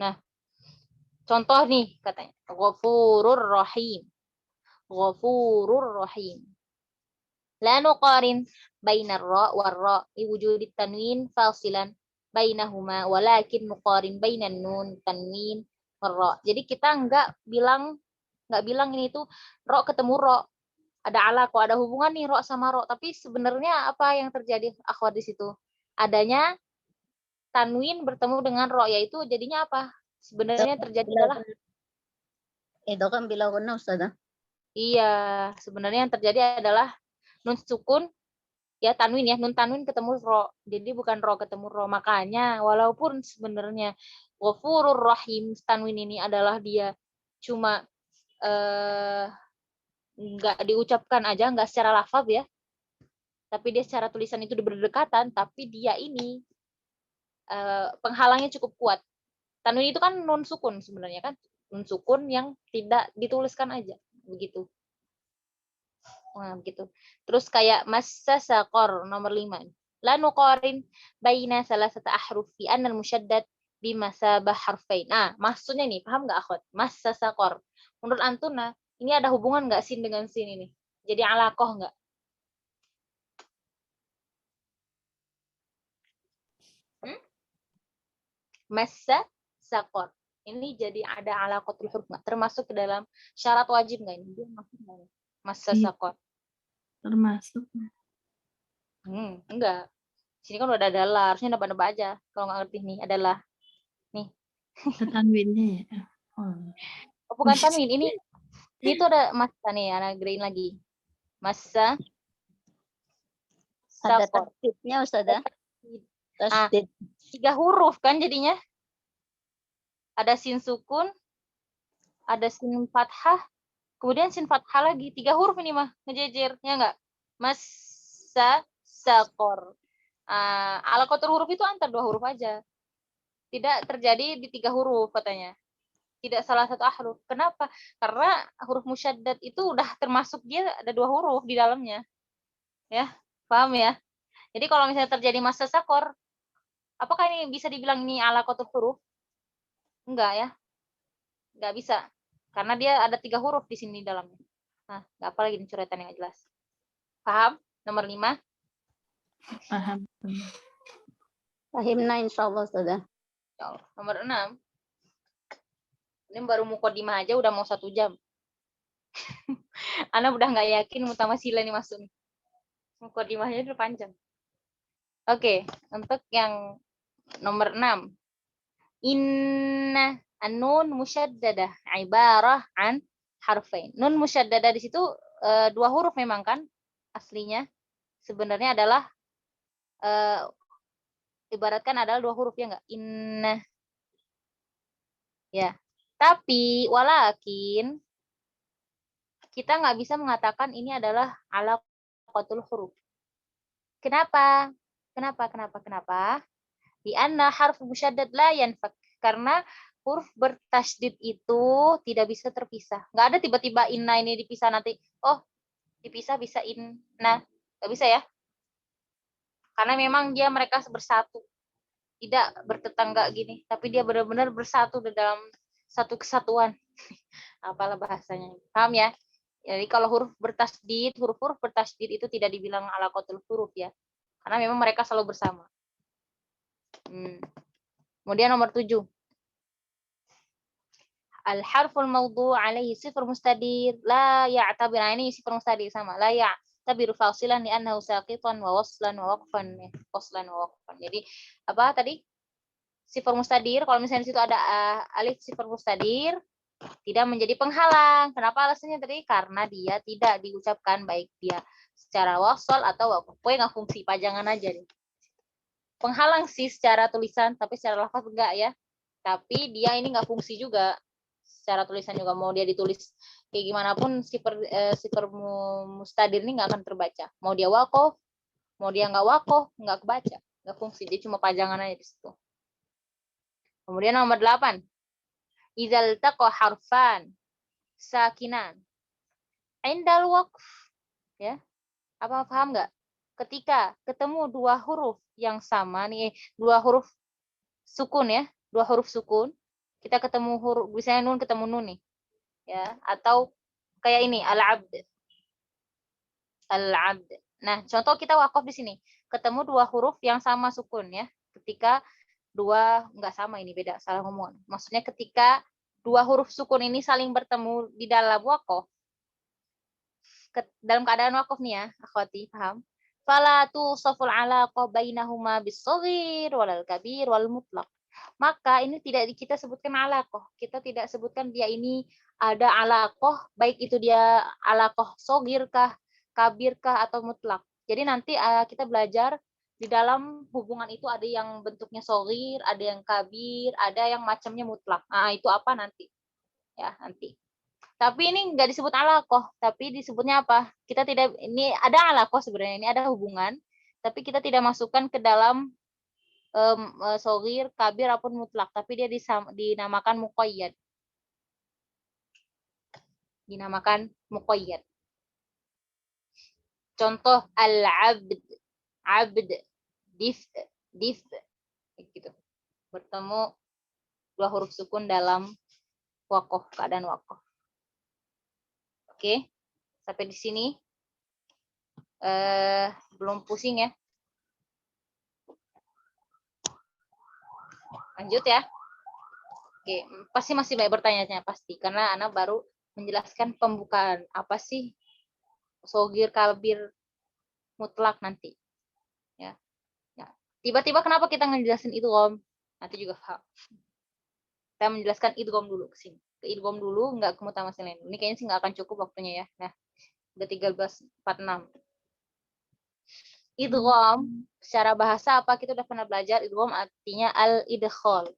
Nah, contoh nih katanya. Ghafurur rahim. Ghafurur rahim. La nuqarin bainar ra war ra liwujudi tanwin fasilan bainahuma walakin nuqarin bainan nun tanwin war ra. Jadi kita nggak bilang ini tuh ro ketemu ro. Ada alaqah, ada hubungan nih ro sama ro, tapi sebenarnya apa yang terjadi akhwat di situ? Adanya tanwin bertemu dengan ro, yaitu jadinya apa? Sebenarnya terjadi adalah Itu kan bila guna Ustazah. iya, sebenarnya yang terjadi adalah nun sukun ya tanwin ya, nun tanwin ketemu ro. Jadi bukan ro ketemu ro. Makanya walaupun sebenarnya Ghafurur Rahim tanwin ini adalah dia cuma nggak diucapkan aja, nggak secara lafaz ya, tapi dia secara tulisan itu berdekatan, tapi dia ini penghalangnya cukup kuat. Tanwin itu kan nun sukun sebenarnya kan, nun sukun yang tidak dituliskan aja, begitu. Nah, begitu. Terus kayak massa saqor nomor 5. La nuqarin baina salasata ahruf fi anna al-musyaddad bimasabah harfain. Nah, maksudnya nih, paham nggak akhwat? Massa saqor. Menurut Antuna, ini ada hubungan nggak sin dengan sin ini? Jadi alaqah nggak? Massa saqor. Ini jadi ada alaqatul huruf nggak? Termasuk ke dalam syarat wajib nggak ini? Dia masuk nggak ini? Massa Iya. saqor. Termasuk. Enggak. Sini kan udah ada adalah, harusnya nebak-nebak aja. Kalau nggak ngerti nih, adalah. Nih. Tanwinnya ya. Oh. Oh, bukan tanwin. Ini tuh ada masa nih, anak green lagi. Masa Ada sakor. tasdidnya Ustazah. Ah, Tasdid. 3 huruf kan jadinya. Ada sin sukun, ada sin fathah, kemudian sin fathah lagi. 3 huruf ini mah, ngejejer. Ya nggak? Masa sakor. Alaqatul huruf itu antar 2 huruf aja. Tidak terjadi di 3 huruf katanya. Tidak salah satu ahruf. Kenapa? Karena huruf musyaddad itu udah termasuk dia ada 2 huruf di dalamnya. Ya, paham ya? Jadi kalau misalnya terjadi masa sakor, apakah ini bisa dibilang ini alaqatul huruf? Enggak ya. Enggak bisa. Karena dia ada 3 huruf di sini dalamnya. Nah, enggak apa lagi nih coretan yang jelas. Paham? Nomor 5. Paham. Fahimna insyaallah Ustazah. Nomor 6. Ini baru mukodimah aja udah mau 1 jam. Ana udah nggak yakin mutamasila ini masuk nih. Mukodimahnya udah panjang. Oke, untuk yang nomor 6. Inna an-nun musyaddadah ibarah an harfain. Nun musyaddadah di situ 2 huruf memang kan aslinya. Sebenarnya adalah ibaratkan adalah 2 huruf ya enggak? Inna. Ya. Tapi walakin kita nggak bisa mengatakan ini adalah alaqatul huruf. Kenapa? Di anna harf musyaddad la yanfak. Karena huruf bertasydid itu tidak bisa terpisah. Nggak ada tiba-tiba inna ini dipisah nanti. Oh, dipisah bisa inna. Nggak bisa ya. Karena memang mereka bersatu. Tidak bertetangga gini. Tapi dia benar-benar bersatu di dalam satu kesatuan. Apalah bahasanya. Paham ya? Jadi kalau huruf-huruf bertasydid itu tidak dibilang alaqatul huruf ya. Karena memang mereka selalu bersama. Kemudian nomor 7. Al-harful mawdu' alaihi sifar mustadir la ya'tabir. Nah, ini sifar mustadir sama. La ya'tabiru fasilan li'annahu saqitan wa waslan wa waqfan. Jadi apa tadi? Sifar mustadir, kalau misalnya di situ ada alif sifar mustadir, tidak menjadi penghalang. Kenapa alasannya tadi? Karena dia tidak diucapkan baik dia secara wasal atau waqf. Pokoknya nggak fungsi, pajangan aja deh. Penghalang sih secara tulisan, tapi secara lafaz enggak ya. Tapi dia ini nggak fungsi juga. Secara tulisan juga mau dia ditulis kayak gimana pun sifar mustadir ini nggak akan terbaca. Mau dia waqaf, mau dia nggak waqaf, nggak kebaca. Nggak fungsi, dia cuma pajangan aja di situ. Kemudian nomor 8. Idzal taqa harfan sakinan indal waqf. Ya. Apa paham nggak? Ketika ketemu 2 huruf yang sama nih, 2 huruf sukun ya, 2 huruf sukun kita ketemu huruf, misalnya nun ketemu nun nih. Ya, atau kayak ini al-abd. Al-abd. Nah, contoh kita wakaf di sini. Ketemu dua huruf yang sama sukun ya. Ketika enggak sama ini, beda, salah ngomong. Maksudnya ketika dua huruf sukun ini saling bertemu di dalam wakaf, dalam keadaan wakaf nih ya, akhwati, paham? Fala tusaful alaqah bainahuma bis-shaghir walal kabir wal mutlaq. Maka ini tidak kita sebutkan alaqah. Kita tidak sebutkan dia ini ada alaqah, baik itu dia alaqah shaghir kah, kabir kah atau mutlak. Jadi nanti kita belajar di dalam hubungan itu ada yang bentuknya shaghir, ada yang kabir, ada yang macamnya mutlak. Nah, itu apa nanti? Ya, nanti. Tapi ini nggak disebut alaqah, tapi disebutnya apa? Kita tidak, ini ada alaqah sebenarnya, ini ada hubungan, tapi kita tidak masukkan ke dalam shaghir, kabir ataupun mutlak, tapi dia dinamakan muqayyad. Dinamakan muqayyad. Contoh al-abd, abd, dif, gitu. Bertemu dua huruf sukun dalam waqaf, keadaan waqaf. Oke, sampai di sini belum pusing ya. Lanjut ya. Oke, pasti masih banyak bertanya-tanya pasti, karena Ana baru menjelaskan pembukaan apa sih shaghir, kabir, mutlak nanti. Ya. Tiba-tiba kenapa kita ngejelasin idgham? Nanti juga paham. Kita menjelaskan idgham dulu ke sini. Ke idgham dulu, nggak ke mutamasil lain. Ini kayaknya sih nggak akan cukup waktunya ya. Nah, udah 13.46. Idgham secara bahasa apa, kita udah pernah belajar. Idgham artinya al-idkhal.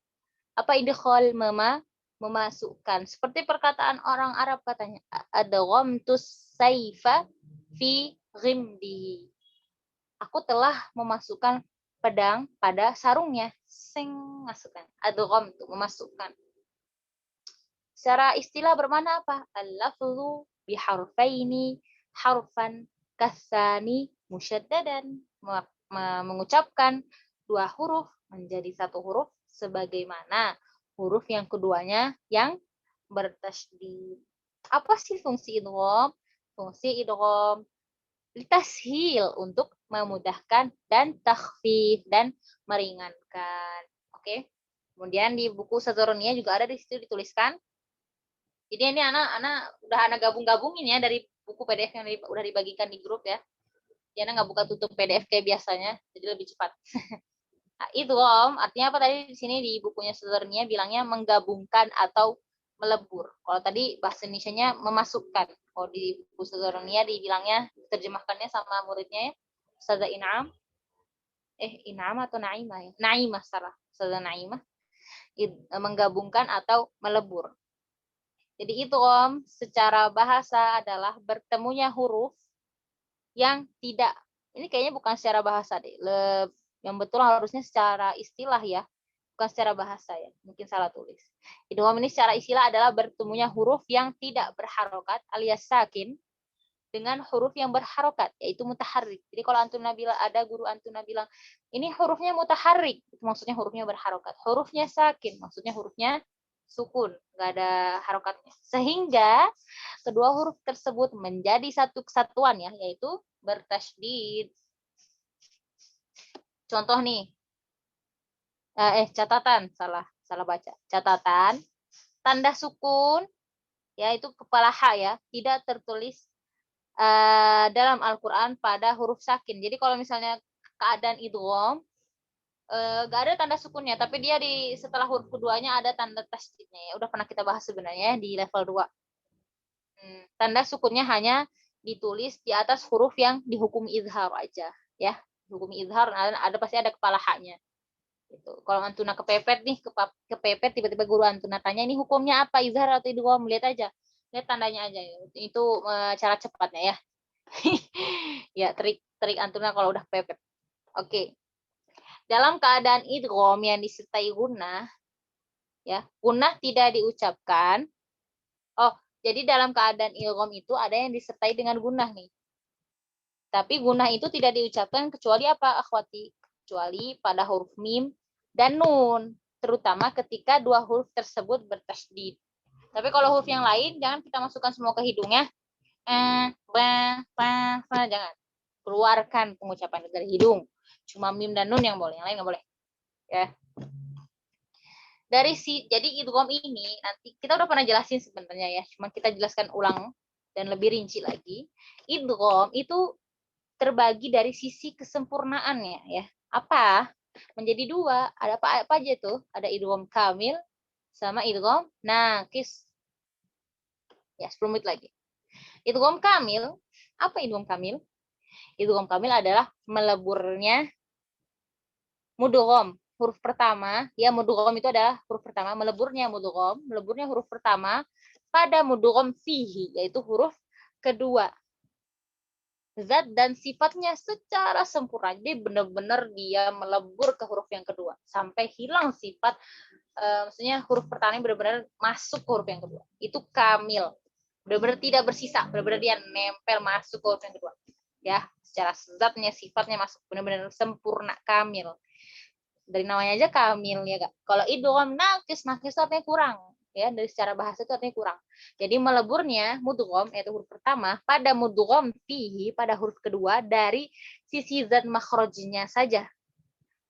Apa idkhal? Memasukkan. Seperti perkataan orang Arab katanya, adghamtus saifa fi ghimdihi. Aku telah memasukkan pedang pada sarungnya. Sing, masukkan. Adgham itu memasukkan. Secara istilah bermana apa? Al-lafzu biharfaini harfan kasani musyaddadan. Mengucapkan dua huruf menjadi satu huruf sebagaimana huruf yang keduanya yang bertasydid. Apa sih fungsi idgham? Fungsi idgham litashil, untuk memudahkan, dan takhfif, dan meringankan. Oke. Kemudian di buku Saduruniyah juga ada di situ dituliskan. Jadi ini anak gabung-gabungin ya dari buku PDF yang udah dibagikan di grup ya. Jadi nggak buka tutup PDF kayak biasanya, jadi lebih cepat. Nah, idgham artinya apa tadi di sini di bukunya Saduruniyah bilangnya menggabungkan atau melebur. Kalau tadi bahasa Indonesianya memasukkan. Kalau di buku Saduruniyah dibilangnya, terjemahkannya sama muridnya ya, Ustazah In'am. In'am atau Naimah ya? Naimah, salah. Ustazah Naimah. Menggabungkan atau melebur. Jadi itu secara bahasa adalah bertemunya huruf yang tidak, ini kayaknya bukan secara bahasa deh. Yang betul harusnya secara istilah ya. Bukan secara bahasa ya, mungkin salah tulis. Idgham ini secara istilah adalah bertemunya huruf yang tidak berharokat alias sakin dengan huruf yang berharokat, yaitu mutaharrik. Jadi kalau antuna bilang, ada guru antuna bilang, ini hurufnya mutaharrik, itu maksudnya hurufnya berharokat. Hurufnya sakin, maksudnya hurufnya sukun, nggak ada harokatnya. Sehingga kedua huruf tersebut menjadi satu kesatuan ya, yaitu bertasydid. Contoh nih, catatan, salah baca. Catatan, tanda sukun, yaitu kepala H ya, tidak tertulis dalam Al-Quran pada huruf sakin. Jadi kalau misalnya keadaan idgham, gak ada tanda sukunnya, tapi dia setelah huruf keduanya ada tanda tasydidnya ya. Udah pernah kita bahas sebenarnya di level 2. Tanda sukunnya hanya ditulis di atas huruf yang dihukumi izhar aja ya. Dihukumi izhar ada pasti ada kepala H-nya. Gitu. Kalau antuna kepepet nih, kepepet tiba-tiba guru antuna tanya ini hukumnya apa, izhar atau idgham, lihat aja. Lihat tandanya aja. Itu cara cepatnya ya. Ya, trik antuna kalau udah kepepet. Oke. Dalam keadaan idgham yang disertai gunnah, ya, gunnah tidak diucapkan. Oh, jadi dalam keadaan idgham itu ada yang disertai dengan gunnah nih. Tapi gunnah itu tidak diucapkan kecuali apa, akhwati? Kecuali pada huruf mim dan nun. terutama ketika dua huruf tersebut bertasydid. Tapi kalau huruf yang lain jangan kita masukkan semua ke hidungnya. Jangan. Keluarkan pengucapan dari hidung. Cuma mim dan nun yang boleh, yang lain nggak boleh. Ya. Jadi idgham ini nanti kita udah pernah jelasin sebenarnya ya, cuma kita jelaskan ulang dan lebih rinci lagi. Idgham itu terbagi dari sisi kesempurnaannya ya. Apa? Menjadi dua. Ada apa aja tuh? Ada idgham kamil sama idgham naqis. Ya, 10 menit lagi. Idgham kamil, apa idgham kamil? Idgham kamil adalah meleburnya mudgham. Huruf pertama, ya mudgham itu adalah huruf pertama, meleburnya huruf pertama pada mudgham fihi, yaitu huruf kedua. Zat dan sifatnya secara sempurna. Jadi benar-benar dia melebur ke huruf yang kedua. Sampai hilang sifat, maksudnya huruf pertama benar-benar masuk ke huruf yang kedua. Itu kamil. Benar-benar tidak bersisa. Benar-benar dia nempel masuk ke huruf yang kedua. Ya, secara zatnya, sifatnya masuk. Benar-benar sempurna, kamil. Dari namanya aja kamil ya Kak. Kalau idgham naqis itu artinya kurang ya, dari secara bahasa itu artinya kurang. Jadi meleburnya mudgham yaitu huruf pertama pada mudgham fihi pada huruf kedua dari sisi zat makhrajnya saja.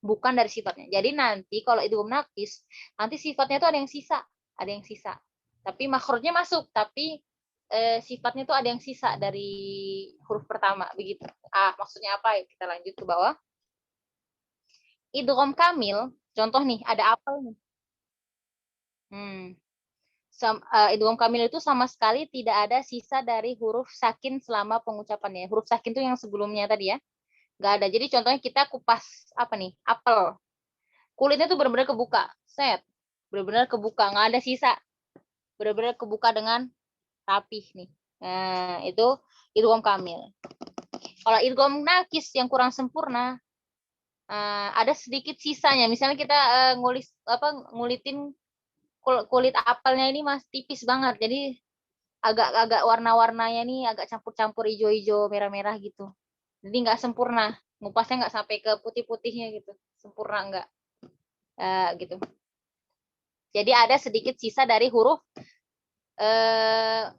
Bukan dari sifatnya. Jadi nanti kalau idgham naqis nanti sifatnya itu ada yang sisa. Tapi makhrajnya masuk, tapi sifatnya itu ada yang sisa dari huruf pertama begitu. Maksudnya apa ya? Kita lanjut ke bawah. Idgham kamil, contoh nih, ada apel nih. Idgham kamil itu sama sekali tidak ada sisa dari huruf sakin selama pengucapannya. Huruf sakin itu yang sebelumnya tadi ya. Nggak ada. Jadi contohnya kita kupas apa nih? Apel. Kulitnya tuh benar-benar kebuka. Set. Benar-benar kebuka. Nggak ada sisa. Benar-benar kebuka dengan rapih nih. Nah, itu idgham kamil. Kalau idgham naqis yang kurang sempurna, ada sedikit sisanya. Misalnya kita ngulitin kulit apelnya ini masih tipis banget. Jadi agak warna-warnanya ini agak campur-campur hijau-hijau, merah-merah gitu. Jadi nggak sempurna. Ngupasnya nggak sampai ke putih-putihnya gitu. Sempurna nggak. Gitu. Jadi ada sedikit sisa dari huruf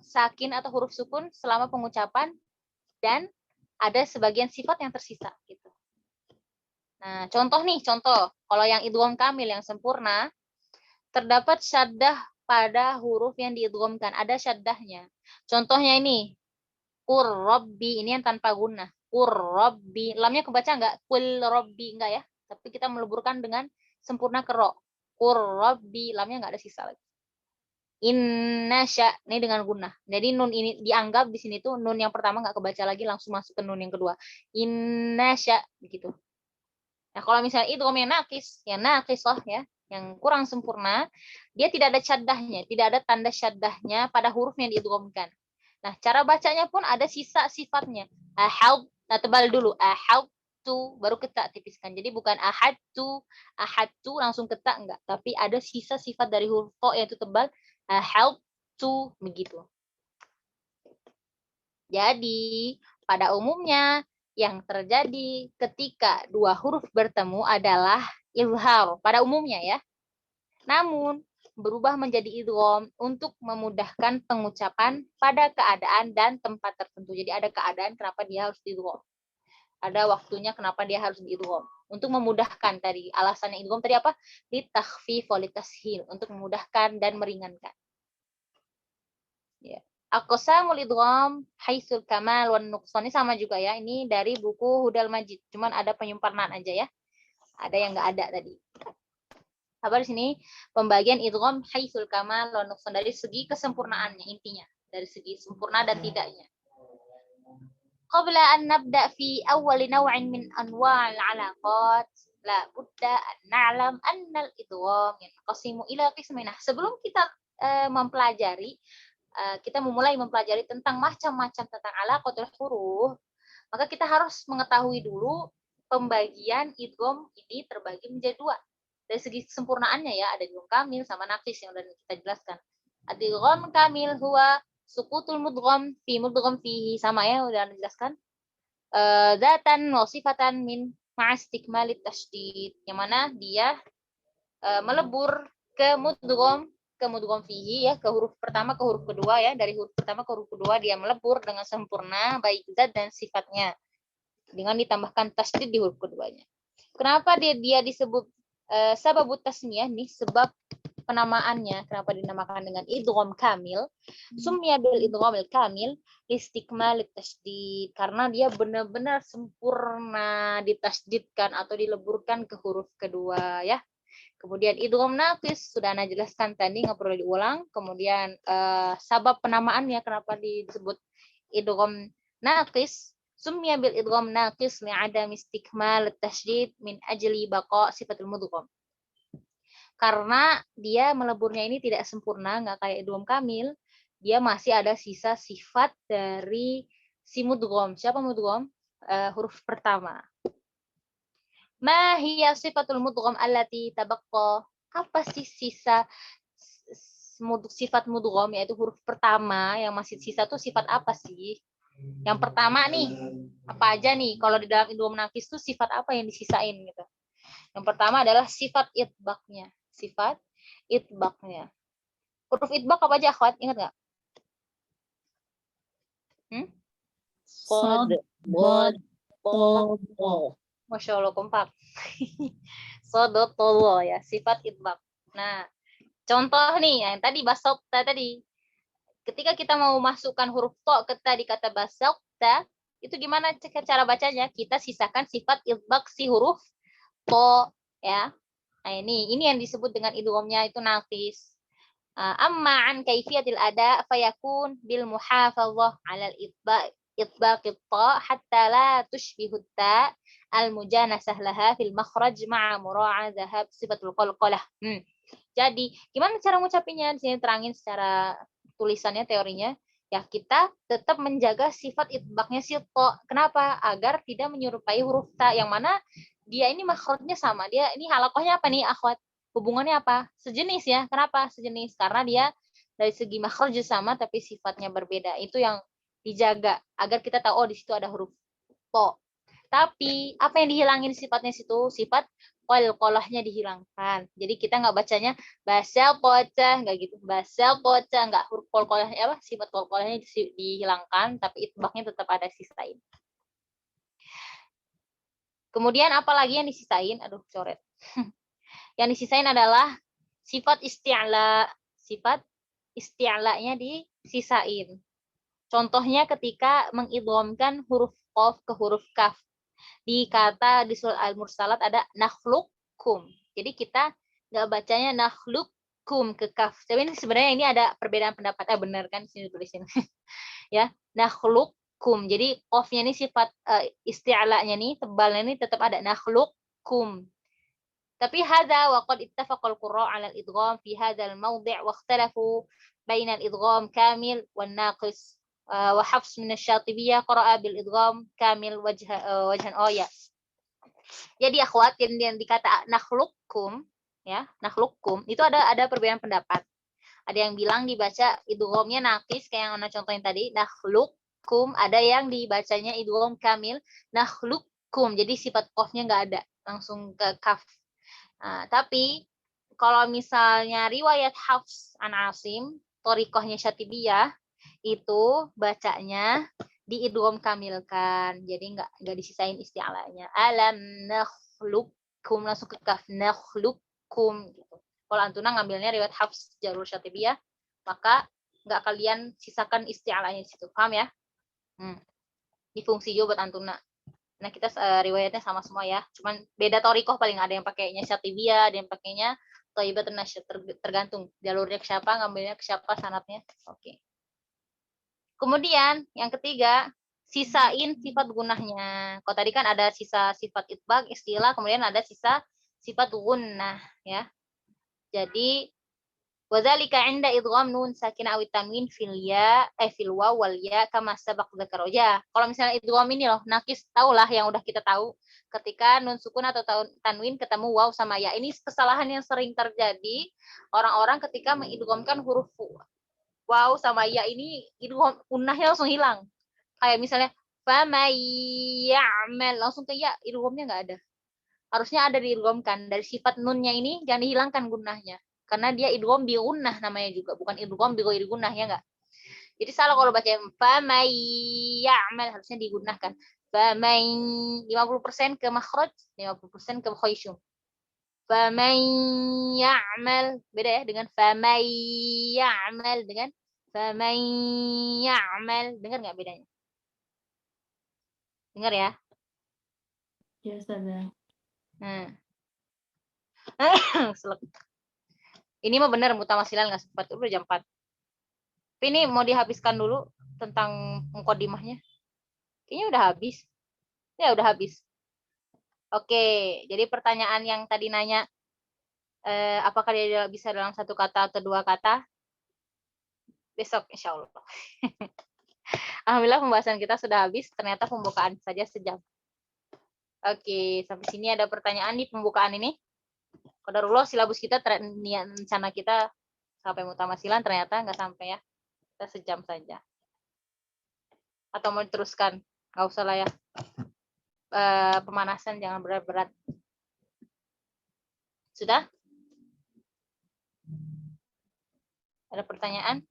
sakin atau huruf sukun selama pengucapan dan ada sebagian sifat yang tersisa gitu. Nah, contoh. Kalau yang idgham kamil yang sempurna, terdapat syaddah pada huruf yang diidghamkan. Ada syaddahnya. Contohnya ini. Qur-rabbi. Ini yang tanpa gunnah. Qur-rabbi. Lamnya kebaca enggak? Qul-rabbi. Enggak ya. Tapi kita meleburkan dengan sempurna ke ro. Qur-rabbi. Lamnya enggak ada sisa lagi. Innasya. Ini dengan gunnah. Jadi nun ini dianggap di sini tuh nun yang pertama enggak kebaca lagi. Langsung masuk ke nun yang kedua. Innasya. Begitu. Nah, kalau misalnya idgham yang naqis, lah ya, yang kurang sempurna, dia tidak ada syaddahnya, tidak ada tanda syaddahnya pada huruf yang diidghamkan. Nah, cara bacanya pun ada sisa sifatnya. Nah, tebal dulu. Ahadtu, baru ketak tipiskan. Jadi bukan ahadtu langsung ketak enggak, tapi ada sisa sifat dari huruf to yaitu tebal. Ahadtu, begitu. Jadi, pada umumnya yang terjadi ketika dua huruf bertemu adalah izhar pada umumnya ya. Namun berubah menjadi idgham untuk memudahkan pengucapan pada keadaan dan tempat tertentu. Jadi ada keadaan kenapa dia harus diidgham. Ada waktunya kenapa dia harus diidgham. Untuk memudahkan tadi alasannya idgham tadi apa? Litakhfif wa litashil, untuk memudahkan dan meringankan. Ya. Aqsamul idgham haitsul kamal wan nuqsan, ini sama juga ya. Ini dari buku Hudal Majid. Cuman ada penyempurnaan aja ya. Ada yang enggak ada tadi. Apa di sini? Pembagian idgham haitsul kamal wan nuqsan, dari segi kesempurnaannya intinya, dari segi sempurna dan tidaknya. Qabla an nabda fi awwal naw'in min anwa'il 'alaqat, la budda an na'lam anna al-idgham yanqasimu ila qismain. Sebelum kita mempelajari kita memulai mempelajari tentang macam-macam tentang alaqatul huruf, maka kita harus mengetahui dulu pembagian idgham ini terbagi menjadi dua. Dari segi kesempurnaannya ya, ada idgham kamil sama naqis yang sudah kita jelaskan. Idgham kamil huwa sukutul mudgham fi mudgham fihi, sama ya udah dijelaskan. Dzatan wa sifatan min ma'astikmalit tasydid, yang mana dia melebur ke mudgham fihi ya, ke huruf pertama ke huruf kedua ya, dari huruf pertama ke huruf kedua dia melebur dengan sempurna baik zat dan sifatnya dengan ditambahkan tasydid di huruf keduanya. Kenapa dia disebut sababut tasniyah nih, sebab penamaannya kenapa dinamakan dengan idgham kamil? Summiya bil idghamil kamil istikmal tasydid, karena dia benar-benar sempurna ditasydidkan atau dileburkan ke huruf kedua ya. Kemudian idgham naqis sudah Ana jelaskan tadi, nggak perlu diulang. Kemudian sabab penamaannya kenapa disebut idgham naqis, summiya bil idgham naqis li'adam istikmal tasydid min ajli baqa sifatul mudgham. Karena dia meleburnya ini tidak sempurna, nggak kayak idgham kamil, dia masih ada sisa sifat dari si mudgham. Siapa mudgham? Huruf pertama. Ma hiya sifatul mudgham allati tabaqqa? Apa sih sisa sifat mudgham, yaitu huruf pertama yang masih sisa tuh sifat apa sih? Yang pertama nih, apa aja nih? Kalau di dalam idgham naqis tuh sifat apa yang disisain gitu? Yang pertama adalah sifat itbaqnya. Sifat itbaqnya. Huruf itbaq apa aja, akhwat? Ingat nggak? Qad, bod, to. Masya Allah, kompak. Sodotolo ya, sifat itbaq. Nah, contoh nih, yang tadi basokta tadi. Ketika kita mau masukkan huruf to ke tadi kata basokta, itu gimana cara bacanya? Kita sisakan sifat itbaq si huruf to ya. Nah, ini yang disebut dengan idghamnya itu naqis. Amma an kaifiyatil ada fayakun bil muhafadzah 'alal itbaq ta hatta la tushbihu ta al mujanasah laha fil makhraj ma'a mura'a dhahab sifatul qalqalah. Jadi, gimana cara ngucapinnya? Di sini terangin secara tulisannya, teorinya. Ya, kita tetap menjaga sifat itbaqnya si to. Kenapa? Agar tidak menyerupai huruf ta, yang mana dia ini makhrajnya sama. Dia ini halakohnya apa nih, akhwat? Hubungannya apa? Sejenis ya. Kenapa sejenis? Karena dia dari segi makhraj sama tapi sifatnya berbeda. Itu yang dijaga agar kita tahu, oh di situ ada huruf to. Tapi apa yang dihilangin sifatnya situ? Sifat qalqalahnya dihilangkan. Jadi kita nggak bacanya basal poca, nggak gitu. Basal poca, nggak huruf qalqalahnya apa? Sifat qalqalahnya dihilangkan, tapi itbaqnya tetap ada sisain. Kemudian apa lagi yang disisain? Aduh, coret. Yang disisain adalah sifat isti'la. Sifat isti'lanya disisain. Contohnya ketika mengidghamkan huruf qaf ke huruf kaf. Di surat Al-Mursalat ada nakhluqkum. Jadi kita nggak bacanya nakhluqkum ke kaf. Tapi ini sebenarnya ini ada perbedaan pendapat. Benar kan, sini tulisin. Ya, nakhluqkum. Jadi qafnya ini sifat isti'lanya nih, tebalnya ini tetap ada nakhluqkum. Tapi hadza wa qad ittafaqal qurra' 'ala al-idgham fi hadzal mawdi' wa ikhtalafu baina al-idgham kamil wan naqis. Wa Hafs min asy-Syatibiyah qara'a bil idgham kamil wajhan ya. Jadi akhwat yang dikata nakhluqkum ya, nakhluqkum itu ada perbedaan pendapat. Ada yang bilang dibaca idghamnya naqis kayak yang Ana contohin tadi, nakhluqkum, ada yang dibacanya idgham kamil, nakhluqkum. Jadi sifat qafnya enggak ada, langsung ke kaf. Tapi kalau misalnya riwayat Hafs an Asim, thoriqahnya Syatibiyah, itu bacanya diidgham kamilkan, jadi nggak disisain isti'lanya. Alam nakhluqkum, langsung ke kaf, nakhluqkum gitu. Kalau antuna ngambilnya riwayat Hafs Jarur Syatibiyah, maka nggak kalian sisakan isti'lanya di situ. Paham ya? Ini fungsi juga buat antuna. Nah, kita riwayatnya sama semua ya. Cuman beda thoriqah, paling ada yang pakainya Syatibiyah, ada yang pakainya Thayyibatun Nasyr, tergantung jalurnya ke siapa, ngambilnya ke siapa sanadnya. Oke. Kemudian yang ketiga, sisain sifat gunahnya. Kalau tadi kan ada sisa sifat itbaq, istilah, kemudian ada sisa sifat gunnah ya. Jadi wadzalika 'inda idgham nun sakinah aw tanwin fil ya fil waw wal ya kama sabaq dzakar. Ya, kalau misalnya idgham ini loh, naqis, taulah yang udah kita tahu. Ketika nun sukun atau tanwin ketemu waw sama ya. Ini kesalahan yang sering terjadi orang-orang ketika mengidghamkan huruf waw sama ya, ini idgham gunnahnya langsung hilang. Kayak misalnya famay ya'mal, langsung ke ya, idghamnya nggak ada. harusnya ada diidghamkan. Dari sifat nunnya ini jangan dihilangkan gunnahnya. Karena dia idgham bi gunnah namanya juga, bukan idgham bi ghairi gunnah, ya enggak? Jadi salah kalau baca famay ya'mal, harusnya digunakan. Famay 50% ke makhraj, 50% ke khayshum. Famay ya'mal, beda ya dengan famay ya'mal dengan famay ya'mal. Dengar nggak bedanya? Dengar ya? Ya, Ustazah. Selek. Ini mah benar mutamasilan nggak sempat, udah jam 4. Tapi ini mau dihabiskan dulu tentang mukadimahnya. Kayaknya udah habis. Ya udah habis. Oke, jadi pertanyaan yang tadi nanya apakah dia bisa dalam satu kata atau dua kata? Besok insya Allah. Alhamdulillah pembahasan kita sudah habis. Ternyata pembukaan saja sejam. Oke, sampai sini ada pertanyaan di pembukaan ini. Qadarullah silabus kita, rencana kita sampai mutamasilan, ternyata nggak sampai ya. Kita sejam saja. Atau mau diteruskan? Nggak usah lah ya. Pemanasan jangan berat-berat. Sudah? Ada pertanyaan?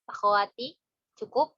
Akhwati, cukup?